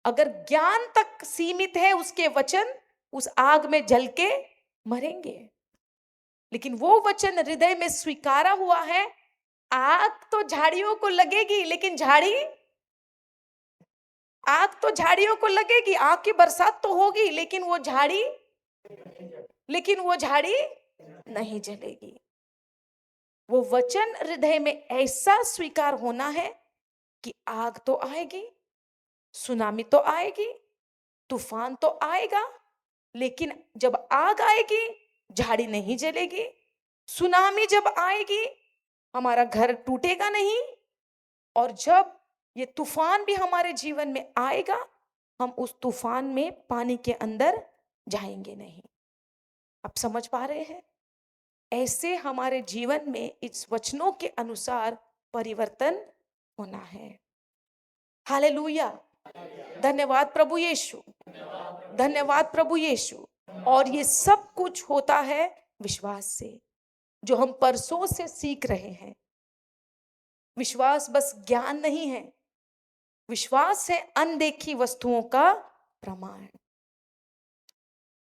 अगर ज्ञान तक सीमित है उसके वचन, उस आग में जल के मरेंगे। लेकिन वो वचन हृदय में स्वीकारा हुआ है, आग तो झाड़ियों को लगेगी, लेकिन आग तो झाड़ियों को लगेगी, आग की बरसात तो होगी, लेकिन वो झाड़ी नहीं जलेगी। वो वचन हृदय में ऐसा स्वीकार होना है कि आग तो आएगी, सुनामी तो आएगी, तूफान तो आएगा, लेकिन जब आग आएगी झाड़ी नहीं जलेगी। सुनामी जब आएगी हमारा घर टूटेगा नहीं, और जब ये तूफान भी हमारे जीवन में आएगा, हम उस तूफान में पानी के अंदर जाएंगे नहीं। आप समझ पा रहे हैं? ऐसे हमारे जीवन में इस वचनों के अनुसार परिवर्तन होना है। हालेलुया। धन्यवाद प्रभु यीशु, धन्यवाद प्रभु यीशु। और ये सब कुछ होता है विश्वास से, जो हम परसों से सीख रहे हैं। विश्वास बस ज्ञान नहीं है, विश्वास है अनदेखी वस्तुओं का प्रमाण।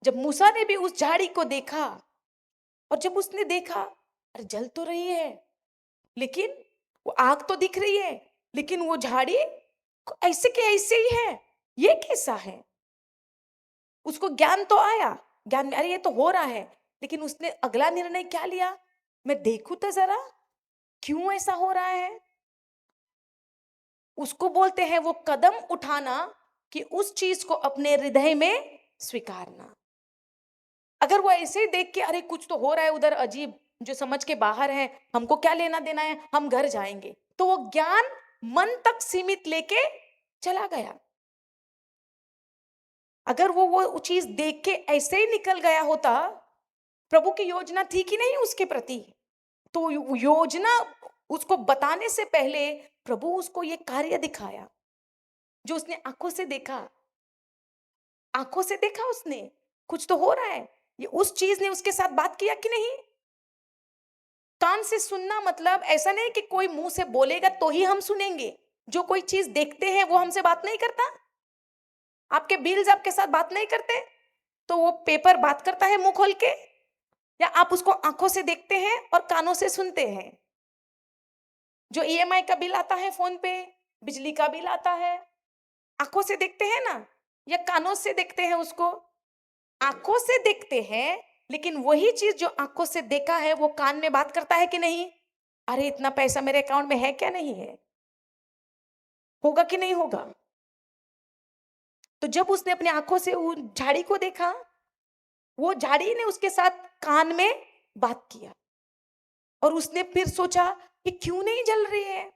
जब मूसा ने भी उस झाड़ी को देखा, और जब उसने देखा अरे जल तो रही है, लेकिन वो आग तो दिख रही है, लेकिन वो झाड़ी ऐसे के ऐसे ही है, ये कैसा है? उसको ज्ञान तो आया, ज्ञान में अरे ये तो हो रहा है, लेकिन उसने अगला निर्णय क्या लिया, मैं देखूं तो जरा क्यों ऐसा हो रहा है। उसको बोलते हैं वो कदम उठाना, कि उस चीज को अपने हृदय में स्वीकारना। अगर वो ऐसे ही देख के अरे कुछ तो हो रहा है उधर अजीब, जो समझ के बाहर है, हमको क्या लेना देना है, हम घर जाएंगे, तो वो ज्ञान मन तक सीमित लेके चला गया। अगर वो चीज देख के ऐसे ही निकल गया होता, प्रभु की योजना थी कि नहीं उसके प्रति, तो योजना उसको बताने से पहले प्रभु उसको ये कार्य दिखाया जो उसने आंखों से देखा। आंखों से देखा उसने, कुछ तो हो रहा है, ये उस चीज ने उसके साथ बात किया कि नहीं। कान से सुनना मतलब ऐसा नहीं कि कोई मुंह से बोलेगा तो ही हम सुनेंगे, जो कोई चीज देखते हैं वो हमसे बात नहीं करता। आपके बिल्स आपके साथ बात नहीं करते, तो वो पेपर बात करता है मुंह खोल के, या आप उसको आंखों से देखते हैं और कानों से सुनते हैं? जो ईएमआई का बिल आता है फोन पे, बिजली का बिल आता है, आंखों से देखते हैं ना, या कानों से देखते हैं उसको? आंखों से देखते हैं, लेकिन वही चीज जो आंखों से देखा है वो कान में बात करता है कि नहीं? अरे इतना पैसा मेरे अकाउंट में है क्या? नहीं है। होगा कि नहीं होगा? तो जब उसने अपनी आंखों से उस झाड़ी को देखा, वो झाड़ी ने उसके साथ कान में बात किया, और उसने फिर सोचा कि क्यों नहीं जल रही है,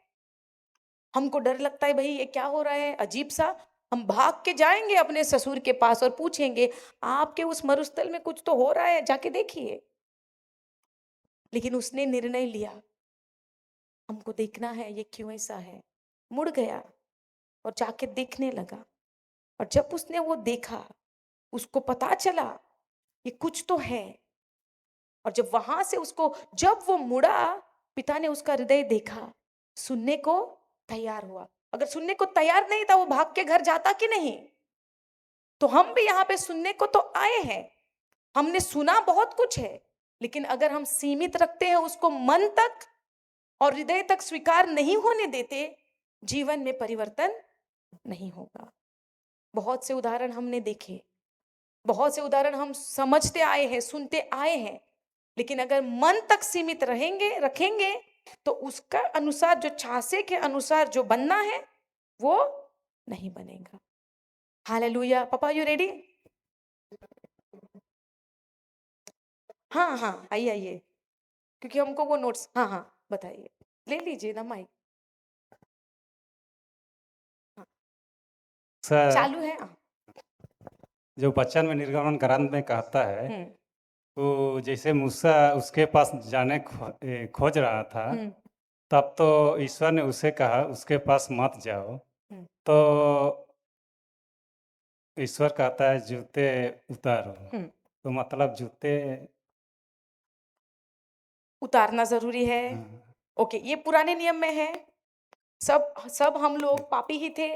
हमको डर लगता है भाई ये क्या हो रहा है अजीब सा। हम भाग के जाएंगे अपने ससुर के पास और पूछेंगे आपके उस मरुस्थल में कुछ तो हो रहा है, जाके देखिए। लेकिन उसने निर्णय लिया, हमको देखना है ये क्यों ऐसा है। मुड़ गया और जाके देखने लगा, और जब उसने वो देखा, उसको पता चला ये कुछ तो है। और जब वहां से उसको, जब वो मुड़ा, पिता ने उसका हृदय देखा, सुनने को तैयार हुआ। अगर सुनने को तैयार नहीं था, वो भाग के घर जाता कि नहीं? तो हम भी यहाँ पे सुनने को तो आए हैं, हमने सुना बहुत कुछ है, लेकिन अगर हम सीमित रखते हैं उसको मन तक और हृदय तक स्वीकार नहीं होने देते, जीवन में परिवर्तन नहीं होगा। बहुत से उदाहरण हमने देखे, बहुत से उदाहरण हम समझते आए हैं, सुनते आए हैं, लेकिन अगर मन तक सीमित रहेंगे रखेंगे, तो उसका अनुसार, जो छासे के अनुसार जो बनना है वो नहीं बनेगा। हालेलुया। पापा यू रेडी? हाँ हाँ, आइए आइए, क्योंकि हमको वो नोट्स, हाँ हाँ बताइए, ले लीजिए ना माइक। हाँ, सर, चालू है। हाँ। जो वचन में निर्गमन ग्रंथ में कहता है, हम्म वो जैसे मूसा उसके पास जाने खोज रहा था, हम्म तब तो ईश्वर ने उसे कहा उसके पास मत जाओ। हम्म तो ईश्वर कहता है जूते उतारो। हम्म। तो मतलब जूते, उतारना जरूरी है। हाँ, ओके, ये पुराने नियम में है। सब सब हम लोग पापी ही थे।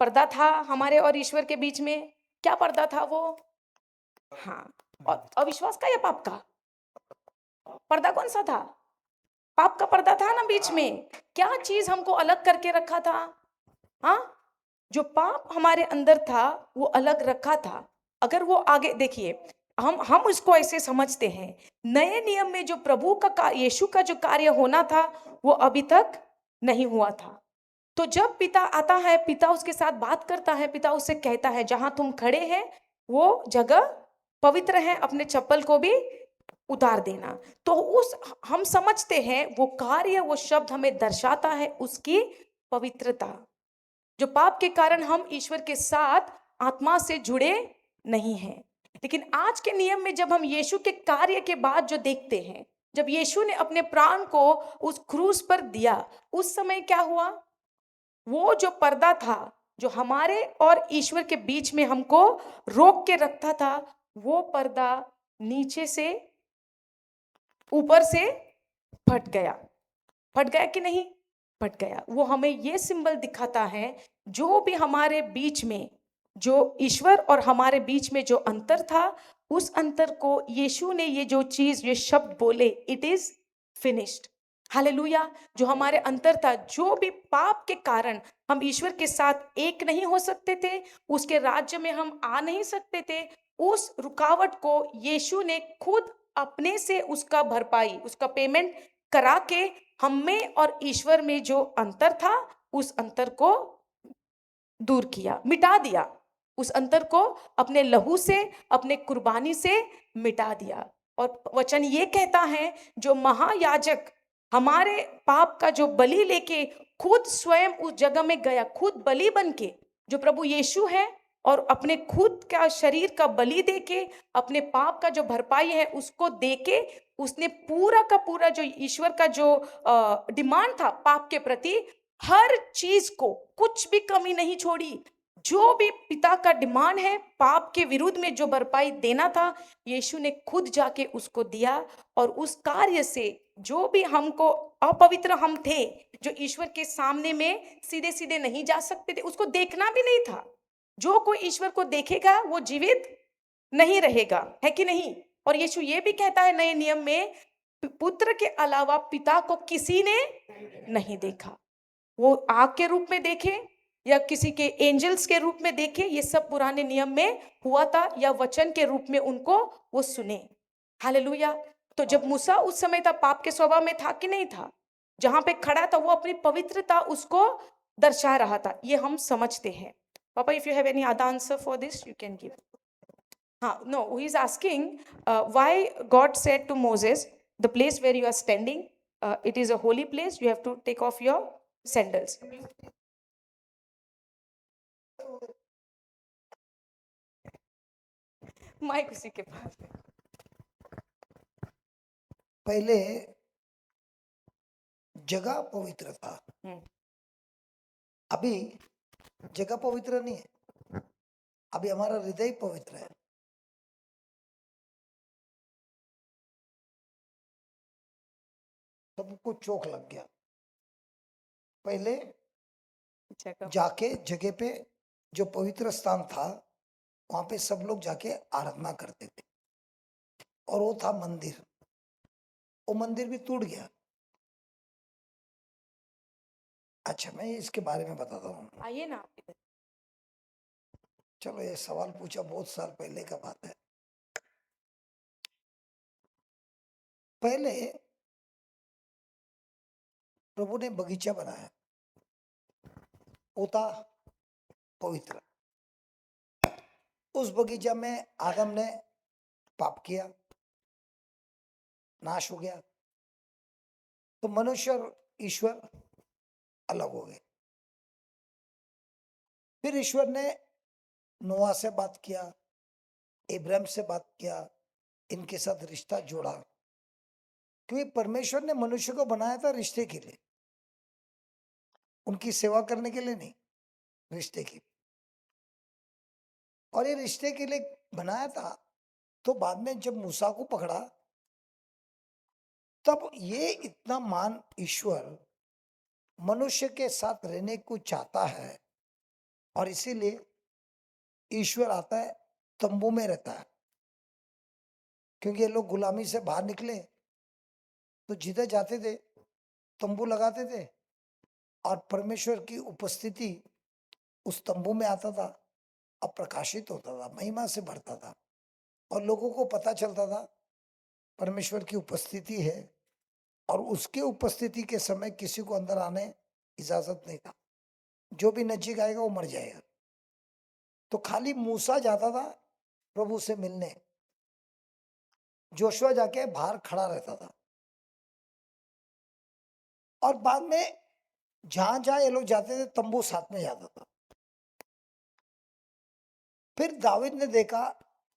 पर्दा था हमारे और ईश्वर के बीच में। क्या पर्दा था वो? हाँ, और अविश्वास का या पाप का? पर्दा कौन सा था? पाप का पर्दा था ना बीच में। क्या चीज हमको अलग करके रखा था? हाँ, जो पाप हमारे अंदर था वो अलग रखा था। अगर वो आगे देखिए, हम इसको ऐसे समझते हैं, नए नियम में जो प्रभु का यीशु का जो कार्य होना था वो अभी तक नहीं हुआ था। तो जब पिता आता है, पिता उसके साथ बात करता है, पिता उससे कहता है जहां तुम खड़े हैं वो जगह पवित्र है, अपने चप्पल को भी उतार देना। तो उस, हम समझते हैं वो कार्य, वो शब्द हमें दर्शाता है उसकी पवित्रता। जो पाप के कारण हम ईश्वर के साथ आत्मा से जुड़े नहीं हैं। लेकिन आज के नियम में जब हम यीशु के कार्य के बाद जो देखते हैं, जब यीशु ने अपने प्राण को उस क्रूस पर दिया, उस समय क्या हुआ? वो जो पर्दा था जो हमारे और ईश्वर के बीच में हमको रोक के रखता था, वो पर्दा नीचे से ऊपर से फट गया। फट गया कि नहीं? फट गया। वो हमें ये सिंबल दिखाता है, जो भी हमारे बीच में, जो ईश्वर और हमारे बीच में जो अंतर था, उस अंतर को यीशु ने ये जो चीज, ये शब्द बोले, इट इज फिनिश्ड। हालेलुया। जो हमारे अंतर था, जो भी पाप के कारण हम ईश्वर के साथ एक नहीं हो सकते थे, उसके राज्य में हम आ नहीं सकते थे, उस रुकावट को यीशु ने खुद अपने से उसका भरपाई, उसका पेमेंट करा के हम में और ईश्वर में जो अंतर था उस अंतर को दूर किया, मिटा दिया। उस अंतर को अपने लहू से, अपने कुर्बानी से मिटा दिया। और वचन ये कहता है, जो महायाजक हमारे पाप का जो बलि लेके खुद स्वयं उस जगह में गया, खुद बलि बन के, जो प्रभु यीशु है, और अपने खुद का शरीर का बलि देके अपने पाप का जो भरपाई है उसको देके, उसने पूरा का पूरा जो ईश्वर का जो डिमांड था पाप के प्रति, हर चीज को, कुछ भी कमी नहीं छोड़ी, जो भी पिता का डिमांड है पाप के विरुद्ध में जो भरपाई देना था, यीशु ने खुद जाके उसको दिया। और उस कार्य से जो भी हमको अपवित्र हम थे, जो ईश्वर के सामने में सीधे सीधे नहीं जा सकते थे, उसको देखना भी नहीं था। जो कोई ईश्वर को देखेगा वो जीवित नहीं रहेगा, है कि नहीं? और यीशु ये भी कहता है नए नियम में, पुत्र के अलावा पिता को किसी ने नहीं देखा। वो आग के रूप में देखे या किसी के एंजल्स के रूप में देखे, ये सब पुराने नियम में हुआ था, या वचन के रूप में उनको वो सुने। हालेलुया। तो जब मूसा उस समय था, पाप के स्वभाव में था कि नहीं था? जहां पे खड़ा था वो अपनी पवित्रता उसको दर्शा रहा था, ये हम समझते हैं। पापा, if you have any other answer for this you can give. हाँ, no, he is asking why God said to Moses, the place where you are standing, it is a holy place, you have to take off your sandals. Mic उसी के पास है। पहले जगह पवित्र था, हम्म, अभी जगह पवित्र नहीं है, अभी हमारा हृदय पवित्र है। सबको चोक लग गया। पहले जगह जाके जगह पे जो पवित्र स्थान था वहां पे सब लोग जाके आराधना करते थे, और वो था मंदिर। वो मंदिर भी टूट गया। अच्छा, मैं इसके बारे में बताता हूँ। आइए ना आप इधर। चलो, ये सवाल पूछा बहुत साल पहले का बात है। पहले प्रभु ने बगीचा बनाया, वो था पवित्र। उस बगीचा में आदम ने पाप किया, नाश हो गया, तो मनुष्य और ईश्वर अलग हो गए। फिर ईश्वर ने नोआ से बात किया, इब्राहिम से बात किया, इनके साथ रिश्ता जोड़ा, क्योंकि परमेश्वर ने मनुष्य को बनाया था रिश्ते के लिए, उनकी सेवा करने के लिए नहीं, रिश्ते के लिए। और ये रिश्ते के लिए बनाया था। तो बाद में जब मूसा को पकड़ा, तब ये इतना मान ईश्वर मनुष्य के साथ रहने को चाहता है, और इसीलिए ईश्वर आता है, तंबू में रहता है। क्योंकि ये लोग गुलामी से बाहर निकले तो जिधर जाते थे तंबू लगाते थे, और परमेश्वर की उपस्थिति उस तंबू में आता था, और प्रकाशित होता था, महिमा से भरता था, और लोगों को पता चलता था परमेश्वर की उपस्थिति है। और उसके उपस्थिति के समय किसी को अंदर आने इजाजत नहीं था, जो भी नजीक आएगा वो मर जाएगा। तो खाली मूसा जाता था प्रभु से मिलने, जोशुआ जाके बाहर खड़ा रहता था। और बाद में जहां जहां ये लोग जाते थे तंबू साथ में जाता था। फिर दाऊद ने देखा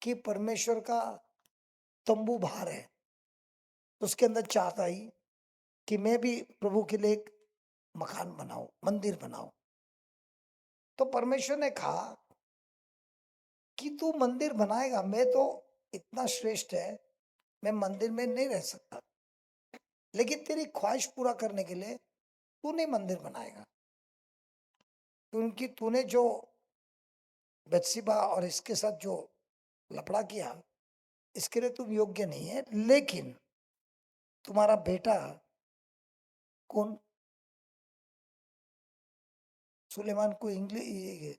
कि परमेश्वर का तंबू बाहर है, तो उसके अंदर चाहत आई कि मैं भी प्रभु के लिए एक मकान बनाऊं, मंदिर बनाऊं। तो परमेश्वर ने कहा कि तू मंदिर बनाएगा, मैं तो इतना श्रेष्ठ है, मैं मंदिर में नहीं रह सकता, लेकिन तेरी ख्वाहिश पूरा करने के लिए तू नहीं मंदिर बनाएगा, क्योंकि तूने जो बत्सिबा और इसके साथ जो लफड़ा किया, इसके लिए तुम योग्य नहीं है। लेकिन तुम्हारा बेटा कौन, सुलेमान को इंग्लिश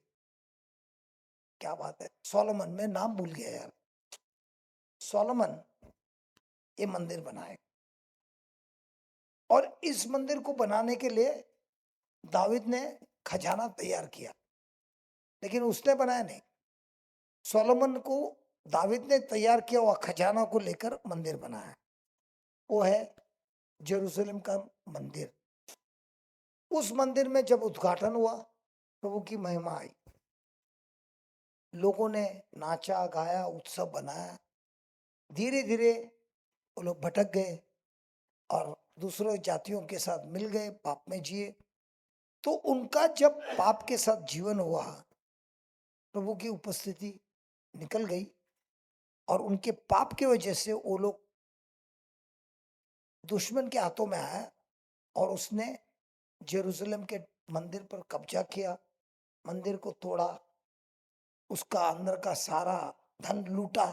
क्या बात है, सोलोमन, मैं नाम भूल गया यार, सोलोमन ये मंदिर बनाए। और इस मंदिर को बनाने के लिए दाऊद ने खजाना तैयार किया, लेकिन उसने बनाया नहीं, सोलोमन को दाऊद ने तैयार किया हुआ खजाना को लेकर मंदिर बनाया। वो है जेरूशलेम का मंदिर। उस मंदिर में जब उद्घाटन हुआ, प्रभु की महिमा आई, लोगों ने नाचा गाया, उत्सव बनाया। धीरे धीरे वो लोग भटक गए और दूसरों जातियों के साथ मिल गए, पाप में जिए। तो उनका जब पाप के साथ जीवन हुआ, प्रभु की उपस्थिति निकल गई और उनके पाप की वजह से वो लोग दुश्मन के हाथों में आया और उसने जेरूशलेम के मंदिर पर कब्जा किया, मंदिर को तोड़ा, उसका अंदर का सारा धन लूटा।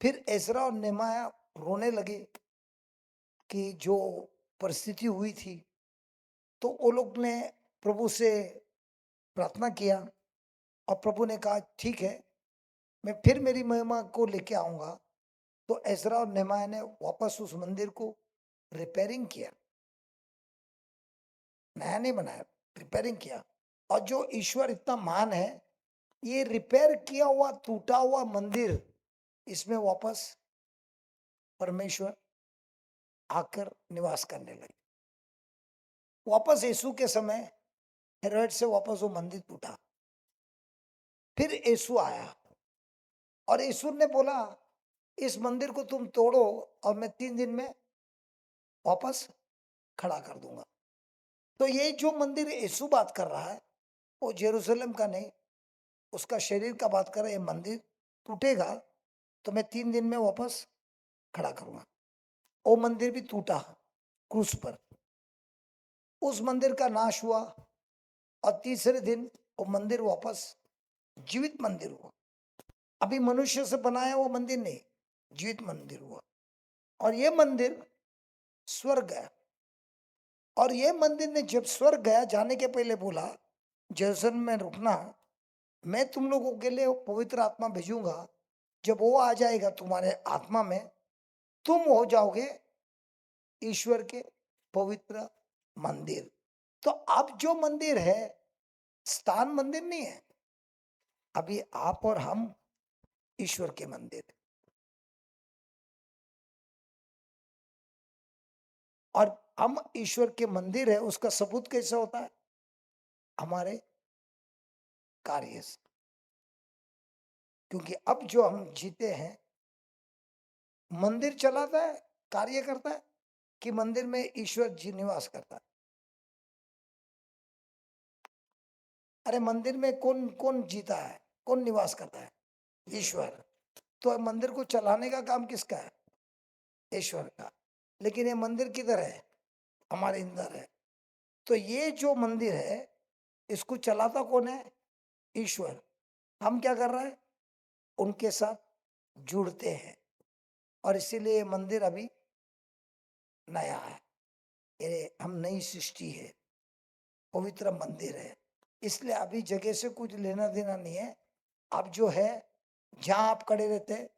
फिर एजरा और नेहमाया रोने लगे कि जो परिस्थिति हुई थी, तो वो लोग ने प्रभु से प्रार्थना किया और प्रभु ने कहा ठीक है, मैं फिर मेरी महिमा को लेके आऊंगा। तो एजरा और नेहमाया ने वापस उस मंदिर को रिपेयरिंग किया, नया नहीं बनाया, रिपेयरिंग किया। और जो ईश्वर इतना महान है, ये रिपेयर किया हुआ टूटा हुआ मंदिर, इसमें वापस परमेश्वर आकर निवास करने लगे। वापस यीशु के समय हेरोद से वापस वो मंदिर टूटा। फिर यीशु आया और यीशु ने बोला इस मंदिर को तुम तोड़ो और मैं 3 दिन में वापस खड़ा कर दूंगा। तो ये जो मंदिर यीशु बात कर रहा है वो जेरूशलेम का नहीं, उसका शरीर का बात कर रहा है। ये मंदिर टूटेगा तो मैं 3 दिन में वापस खड़ा करूंगा। वो मंदिर भी टूटा क्रूस पर, उस मंदिर का नाश हुआ और तीसरे दिन वो मंदिर वापस जीवित मंदिर हुआ। अभी मनुष्य से बनाया वो मंदिर नहीं, जीवित मंदिर हुआ। और ये मंदिर स्वर्ग गया। और ये मंदिर ने जब स्वर्ग गया, जाने के पहले बोला जेरूशलेम में रुकना, मैं तुम लोगों के लिए पवित्र आत्मा भेजूंगा। जब वो आ जाएगा तुम्हारे आत्मा में, तुम हो जाओगे ईश्वर के पवित्र मंदिर। तो अब जो मंदिर है स्थान मंदिर नहीं है, अभी आप और हम ईश्वर के मंदिर। और हम ईश्वर के मंदिर है, उसका सबूत कैसे होता है? हमारे कार्य से। क्योंकि अब जो हम जीते हैं, मंदिर चलाता है, कार्य करता है, कि मंदिर में ईश्वर जी निवास करता है? अरे मंदिर में कौन कौन जीता है, कौन निवास करता है? ईश्वर। तो मंदिर को चलाने का काम किसका है? ईश्वर का। लेकिन ये मंदिर किधर है? हमारे अंदर है। तो ये जो मंदिर है इसको चलाता कौन है? ईश्वर। हम क्या कर रहे हैं? उनके साथ जुड़ते हैं। और इसीलिए ये मंदिर अभी नया है, ये हम नई सृष्टि है, पवित्र मंदिर है। इसलिए अभी जगह से कुछ लेना देना नहीं है। अब जो है, जहां आप खड़े रहते हैं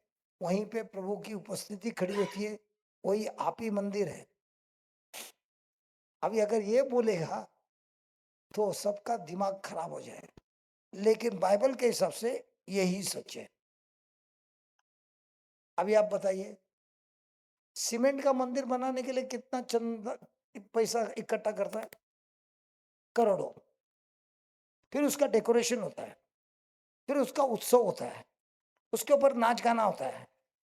वहीं पे प्रभु की उपस्थिति खड़ी होती है, वही आप ही मंदिर है। अभी अगर ये बोलेगा तो सबका दिमाग खराब हो जाएगा, लेकिन बाइबल के हिसाब से यही सच है। अभी आप बताइए, सीमेंट का मंदिर बनाने के लिए कितना चंदा पैसा इकट्ठा करता है? करोड़ों। फिर उसका डेकोरेशन होता है, फिर उसका उत्सव होता है, उसके ऊपर नाच गाना होता है।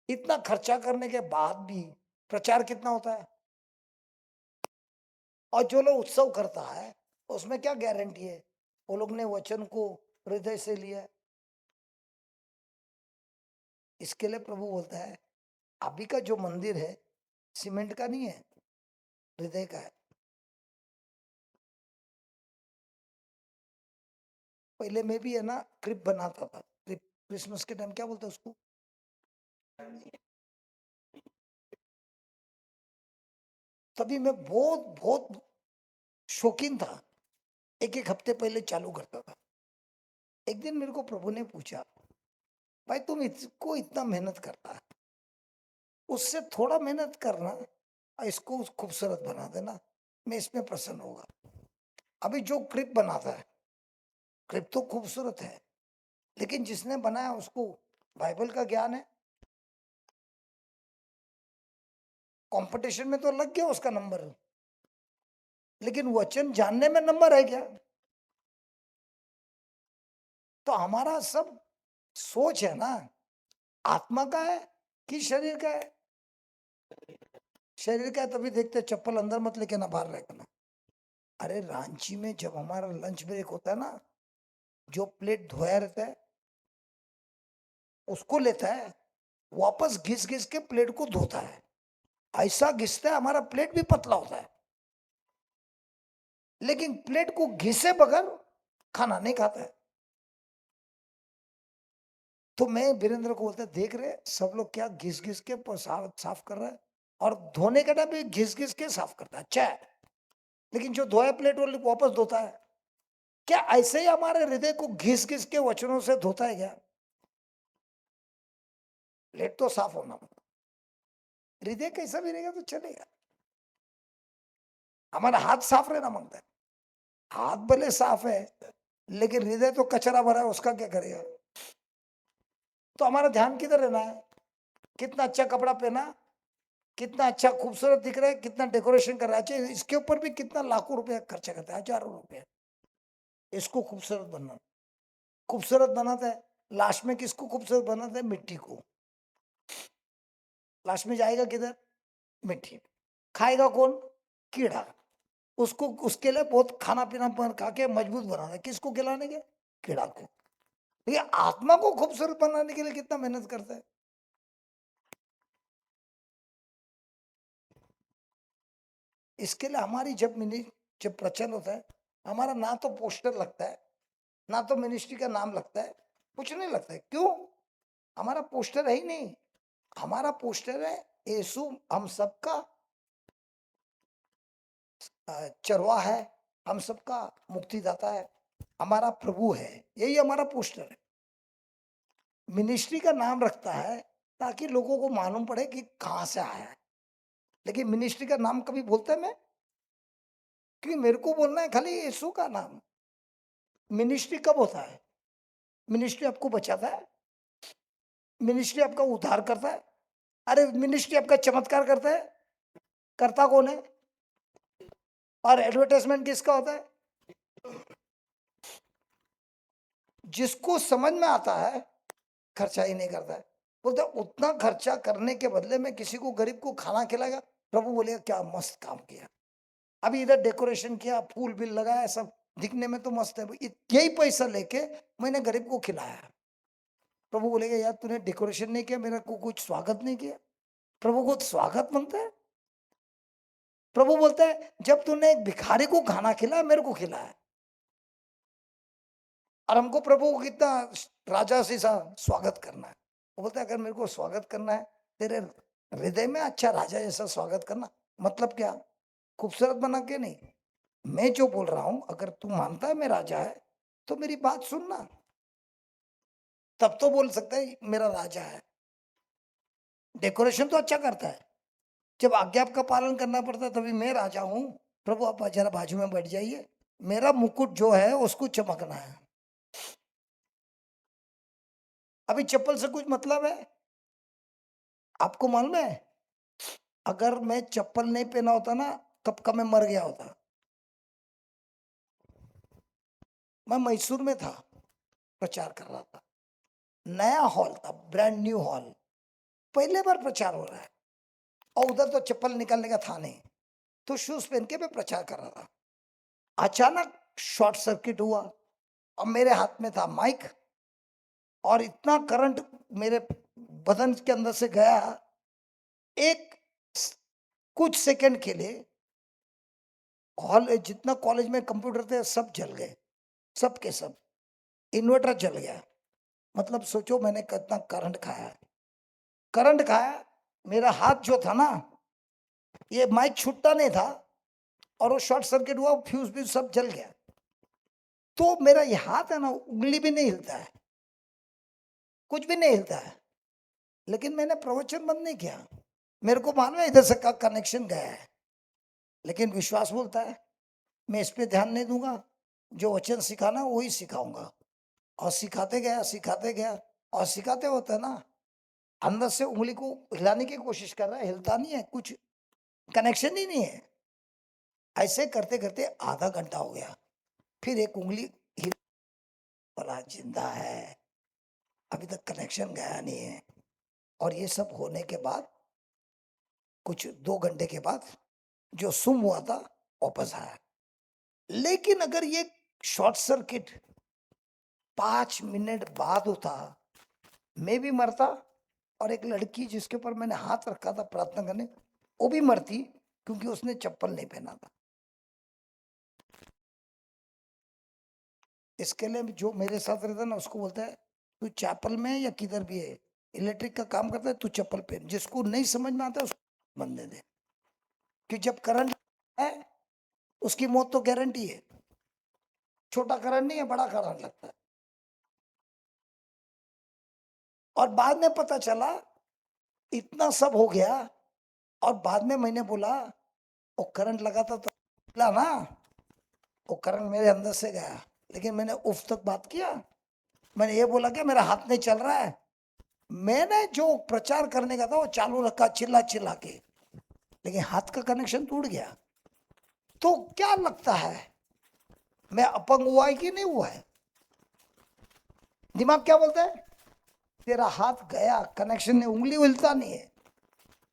इतना खर्चा करने के बाद भी प्रचार कितना होता है? और जो लोग उत्सव करता है उसमें क्या गारंटी है वो लोग ने वचन को हृदय से लिया है? इसके लिए प्रभु बोलता है अभी का जो मंदिर है सीमेंट का नहीं है, हृदय का है। पहले मैं भी है ना क्रिप बनाता था, क्रिप क्रिसमस के टाइम क्या बोलते हैं उसको, तभी मैं बहुत बहुत शौकीन था, एक एक हफ्ते पहले चालू करता था। एक दिन मेरे को प्रभु ने पूछा, भाई तुम इसको इतना मेहनत करता है, उससे थोड़ा मेहनत करना और इसको खूबसूरत बना देना, मैं इसमें प्रसन्न होगा। अभी जो क्रिप बनाता है, क्रिप तो खूबसूरत है, लेकिन जिसने बनाया उसको बाइबल का ज्ञान है? कंपटीशन में तो लग गया उसका नंबर, लेकिन वचन जानने में नंबर है क्या? तो हमारा सब सोच है ना, आत्मा का है कि शरीर का है? शरीर का है तभी देखते चप्पल अंदर मत लेके ना बाहर रखना। अरे रांची में जब हमारा लंच ब्रेक होता है ना, जो प्लेट धोया रहता है उसको लेता है, वापस घिस घिस के प्लेट को धोता है। ऐसा घिसता है हमारा प्लेट भी पतला होता है, लेकिन प्लेट को घिसे बगैर खाना नहीं खाता है। तो मैं वीरेंद्र को बोलता, देख रहे सब लोग क्या घिस घिस के साफ कर रहा है, और धोने का टाइम भी घिस घिस के साफ करता है, अच्छा है। लेकिन जो धोया प्लेट वो वापस धोता है। क्या ऐसे ही हमारे हृदय को घिस घिस के वचनों से धोता है क्या? प्लेट तो साफ होना, हृदय कैसा भी रहेगा तो चलेगा। हमारा हाथ साफ रहना मांगता है, हाथ भले साफ है लेकिन हृदय तो कचरा भरा है, उसका क्या करेगा? तो हमारा ध्यान किधर रहना है? कितना अच्छा कपड़ा पहना, कितना अच्छा खूबसूरत दिख रहा है, कितना डेकोरेशन कर रहा है, अच्छा इसके ऊपर भी कितना लाखों रुपया खर्चा करता है, हजारों रुपया इसको खूबसूरत बनाता है। लास्ट में किसको खूबसूरत बनाता है? मिट्टी को। लास्ट में जाएगा किधर? मिट्टी। खाएगा कौन? कीड़ा। उसको उसके लिए बहुत खाना पीना खा के मजबूत बनाना है, किसको खिलाने के? कीड़ा को। ये आत्मा को खूबसूरत बनाने के लिए कितना मेहनत करता है। इसके लिए हमारी जब प्रवचन होता है, हमारा ना तो पोस्टर लगता है, ना तो मिनिस्ट्री का नाम लगता है, कुछ नहीं लगता है। क्यों? हमारा पोस्टर है ही नहीं। हमारा पोस्टर है यीशु हम सबका चरवा है, हम सबका मुक्तिदाता है, हमारा प्रभु है, यही हमारा पोस्टर है। मिनिस्ट्री का नाम रखता है ताकि लोगों को मालूम पड़े कि कहां से आया है, लेकिन मिनिस्ट्री का नाम कभी बोलता है मैं? क्योंकि मेरे को बोलना है खाली यीशु का नाम। मिनिस्ट्री कब होता है? मिनिस्ट्री आपको बचाता है, मिनिस्ट्री आपका उद्धार करता है। अरे मिनिस्ट्री आपका चमत्कार करता है, करता कौन है? और एडवर्टाइजमेंट किसका होता है? जिसको समझ में आता है खर्चा ही नहीं करता है। बोलते उतना खर्चा करने के बदले में किसी को गरीब को खाना खिलाएगा, प्रभु बोलेगा क्या मस्त काम किया। अभी इधर डेकोरेशन किया, फूल बिल लगाया, सब दिखने में तो मस्त है, यही पैसा लेके मैंने गरीब को खिलाया। प्रभु बोलेगा यार तूने डेकोरेशन नहीं किया, मेरा को कुछ स्वागत नहीं किया। प्रभु को स्वागत मांगता है। प्रभु बोलता है जब तूने एक भिखारी को खाना खिलाया, मेरे को खिलाया। और हमको प्रभु को कितना राजा से सा स्वागत करना है। वो बोलता है अगर मेरे को स्वागत करना है तेरे हृदय में, अच्छा राजा जैसा स्वागत करना। मतलब क्या? खूबसूरत बना के नहीं। मैं जो बोल रहा हूं, अगर तू मानता है मैं राजा है तो मेरी बात सुनना, तब तो बोल सकता है मेरा राजा है। डेकोरेशन तो अच्छा करता है, जब आज्ञा का पालन करना पड़ता है तभी मैं राजा हूं। प्रभु आप जरा बाजू में बैठ जाइए, मेरा मुकुट जो है उसको चमकना है। अभी चप्पल से कुछ मतलब है? आपको मालूम है अगर मैं चप्पल नहीं पहना होता ना, कब का मैं मर गया होता। मैं मैसूर में था, प्रचार कर रहा था, नया हॉल था, ब्रांड न्यू हॉल, पहले बार प्रचार हो रहा है, और उधर तो चप्पल निकालने का था नहीं, तो शूज पहन के मैं प्रचार कर रहा था। अचानक शॉर्ट सर्किट हुआ, और मेरे हाथ में था माइक, और इतना करंट मेरे बदन के अंदर से गया, एक कुछ सेकंड के लिए हॉल जितना कॉलेज में कंप्यूटर थे सब जल गए, सब के सब। इन्वर्टर जल गया। मतलब सोचो मैंने कितना करंट खाया। करंट खाया, मेरा हाथ जो था ना, ये माइक छूटता नहीं था, और वो शॉर्ट सर्किट हुआ, फ्यूज भी सब जल गया। तो मेरा ये हाथ है ना, उंगली भी नहीं हिलता है, कुछ भी नहीं हिलता है। लेकिन मैंने प्रवचन बंद नहीं किया, मेरे को मालूम है इधर से का कनेक्शन गया है, लेकिन विश्वास बोलता है मैं इस पे ध्यान नहीं दूंगा, जो वचन सिखाना वही सिखाऊंगा। और सिखाते गया, और सिखाते होता है ना, अंदर से उंगली को हिलाने की कोशिश कर रहा है, हिलता नहीं है, कुछ कनेक्शन ही नहीं है। ऐसे करते करते आधा घंटा हो गया, फिर एक उंगली हिल, बोला जिंदा है, अभी तक कनेक्शन गया नहीं है। और ये सब होने के बाद कुछ 2 घंटे के बाद जो सुम हुआ था वापस आया। लेकिन अगर ये शॉर्ट सर्किट 5 मिनट बाद होता मैं भी मरता और एक लड़की जिसके ऊपर मैंने हाथ रखा था प्रार्थना करने वो भी मरती, क्योंकि उसने चप्पल नहीं पहना था। इसके लिए जो मेरे साथ रहता है ना उसको बोलता है तू चैपल में या किधर भी है, इलेक्ट्रिक का काम करता है, तू चप्पल पहन। जिसको नहीं समझ में आता है उसको बंद दे दे, कि जब करंट है उसकी मौत तो गारंटी है। छोटा करंट नहीं है, बड़ा करंट लगता है। और बाद में पता चला इतना सब हो गया, और बाद में मैंने बोला वो करंट लगा था तो निकला ना, वो करंट मेरे अंदर से गया, लेकिन मैंने उफ तक बात किया। मैंने ये बोला कि मेरा हाथ नहीं चल रहा है। मैंने जो प्रचार करने का था वो चालू रखा चिल्ला चिल्ला के, लेकिन हाथ का कनेक्शन टूट गया। तो क्या लगता है मैं अपंग हुआ है कि नहीं हुआ है? दिमाग क्या बोलता है? तेरा हाथ गया, कनेक्शन नहीं, उंगली हिलता नहीं है,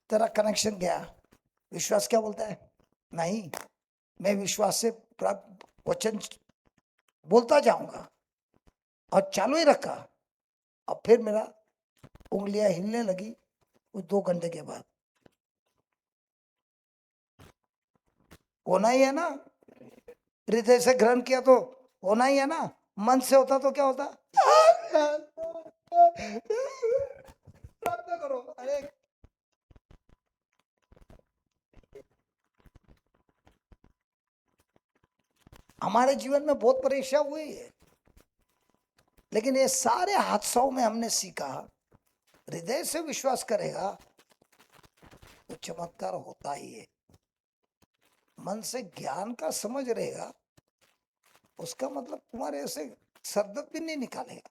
तेरा कनेक्शन गया। विश्वास क्या बोलता है? नहीं, मैं विश्वास से प्राप्त वचन बोलता जाऊंगा, और चालू ही रखा। अब फिर मेरा उंगलियां हिलने लगी वो 2 घंटे के बाद। होना ही है ना, हृदय से ग्रहण किया तो होना ही है ना। मन से होता तो क्या होता? प्रार्थना करो। अरे हमारे जीवन में बहुत परेशान हुई है, लेकिन ये सारे हादसों में हमने सीखा हृदय से विश्वास करेगा तो चमत्कार होता ही है। मन से ज्ञान का समझ रहेगा, उसका मतलब तुम्हारे ऐसे सरदर्द भी नहीं निकालेगा।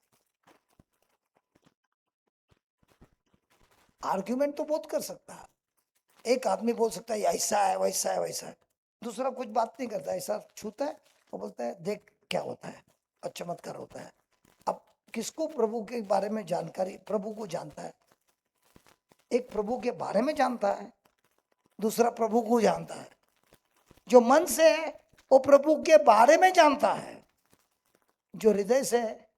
आर्ग्यूमेंट तो बहुत कर सकता है, एक आदमी बोल सकता है ऐसा है वैसा है वैसा है, दूसरा कुछ बात नहीं करता, ऐसा छूता है वो बोलता है देख क्या होता है और चमत्कार होता है। अब किसको प्रभु के बारे में जानकारी? प्रभु को जानता है, एक प्रभु के बारे में जानता है, दूसरा प्रभु को जानता है। जो मन से है वो प्रभु के बारे में जानता है, जो हृदय से है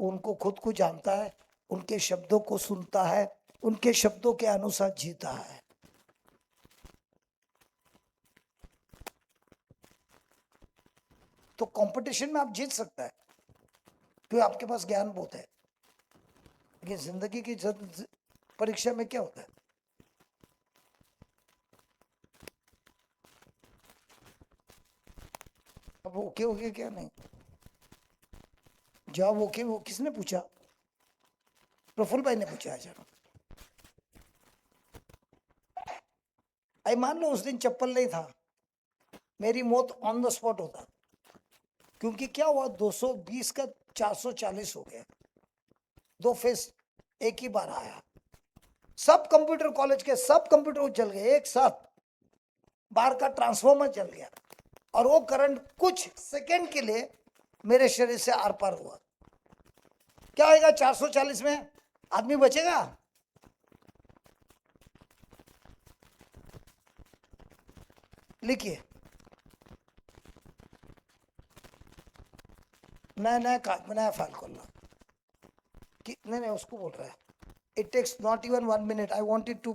उनको खुद को जानता है, उनके शब्दों को सुनता है, उनके शब्दों के अनुसार जीता है। तो कंपटीशन में आप जीत सकता है क्योंकि आपके पास ज्ञान बहुत है, लेकिन जिंदगी की परीक्षा में क्या होता है? अब ओके हो गया क्या? नहीं, जवाब ओके वो किसने पूछा? प्रफुल्ल भाई ने पूछा। अच्छा आई मान लो उस दिन चप्पल नहीं था, मेरी मौत ऑन द स्पॉट होता, क्योंकि क्या हुआ 220 का 440 हो गया, 2 फेस एक ही बार आया। सब कंप्यूटर कॉलेज के सब कंप्यूटर जल गए एक साथ, बाहर का ट्रांसफॉर्मर जल गया, और वो करंट कुछ सेकंड के लिए मेरे शरीर से आर पार हुआ। क्या होगा 440 में? आदमी बचेगा? लिखिए, नया फाइल खोलना कि नहीं उसको बोल रहा है। It takes not even 1 minute, I wanted to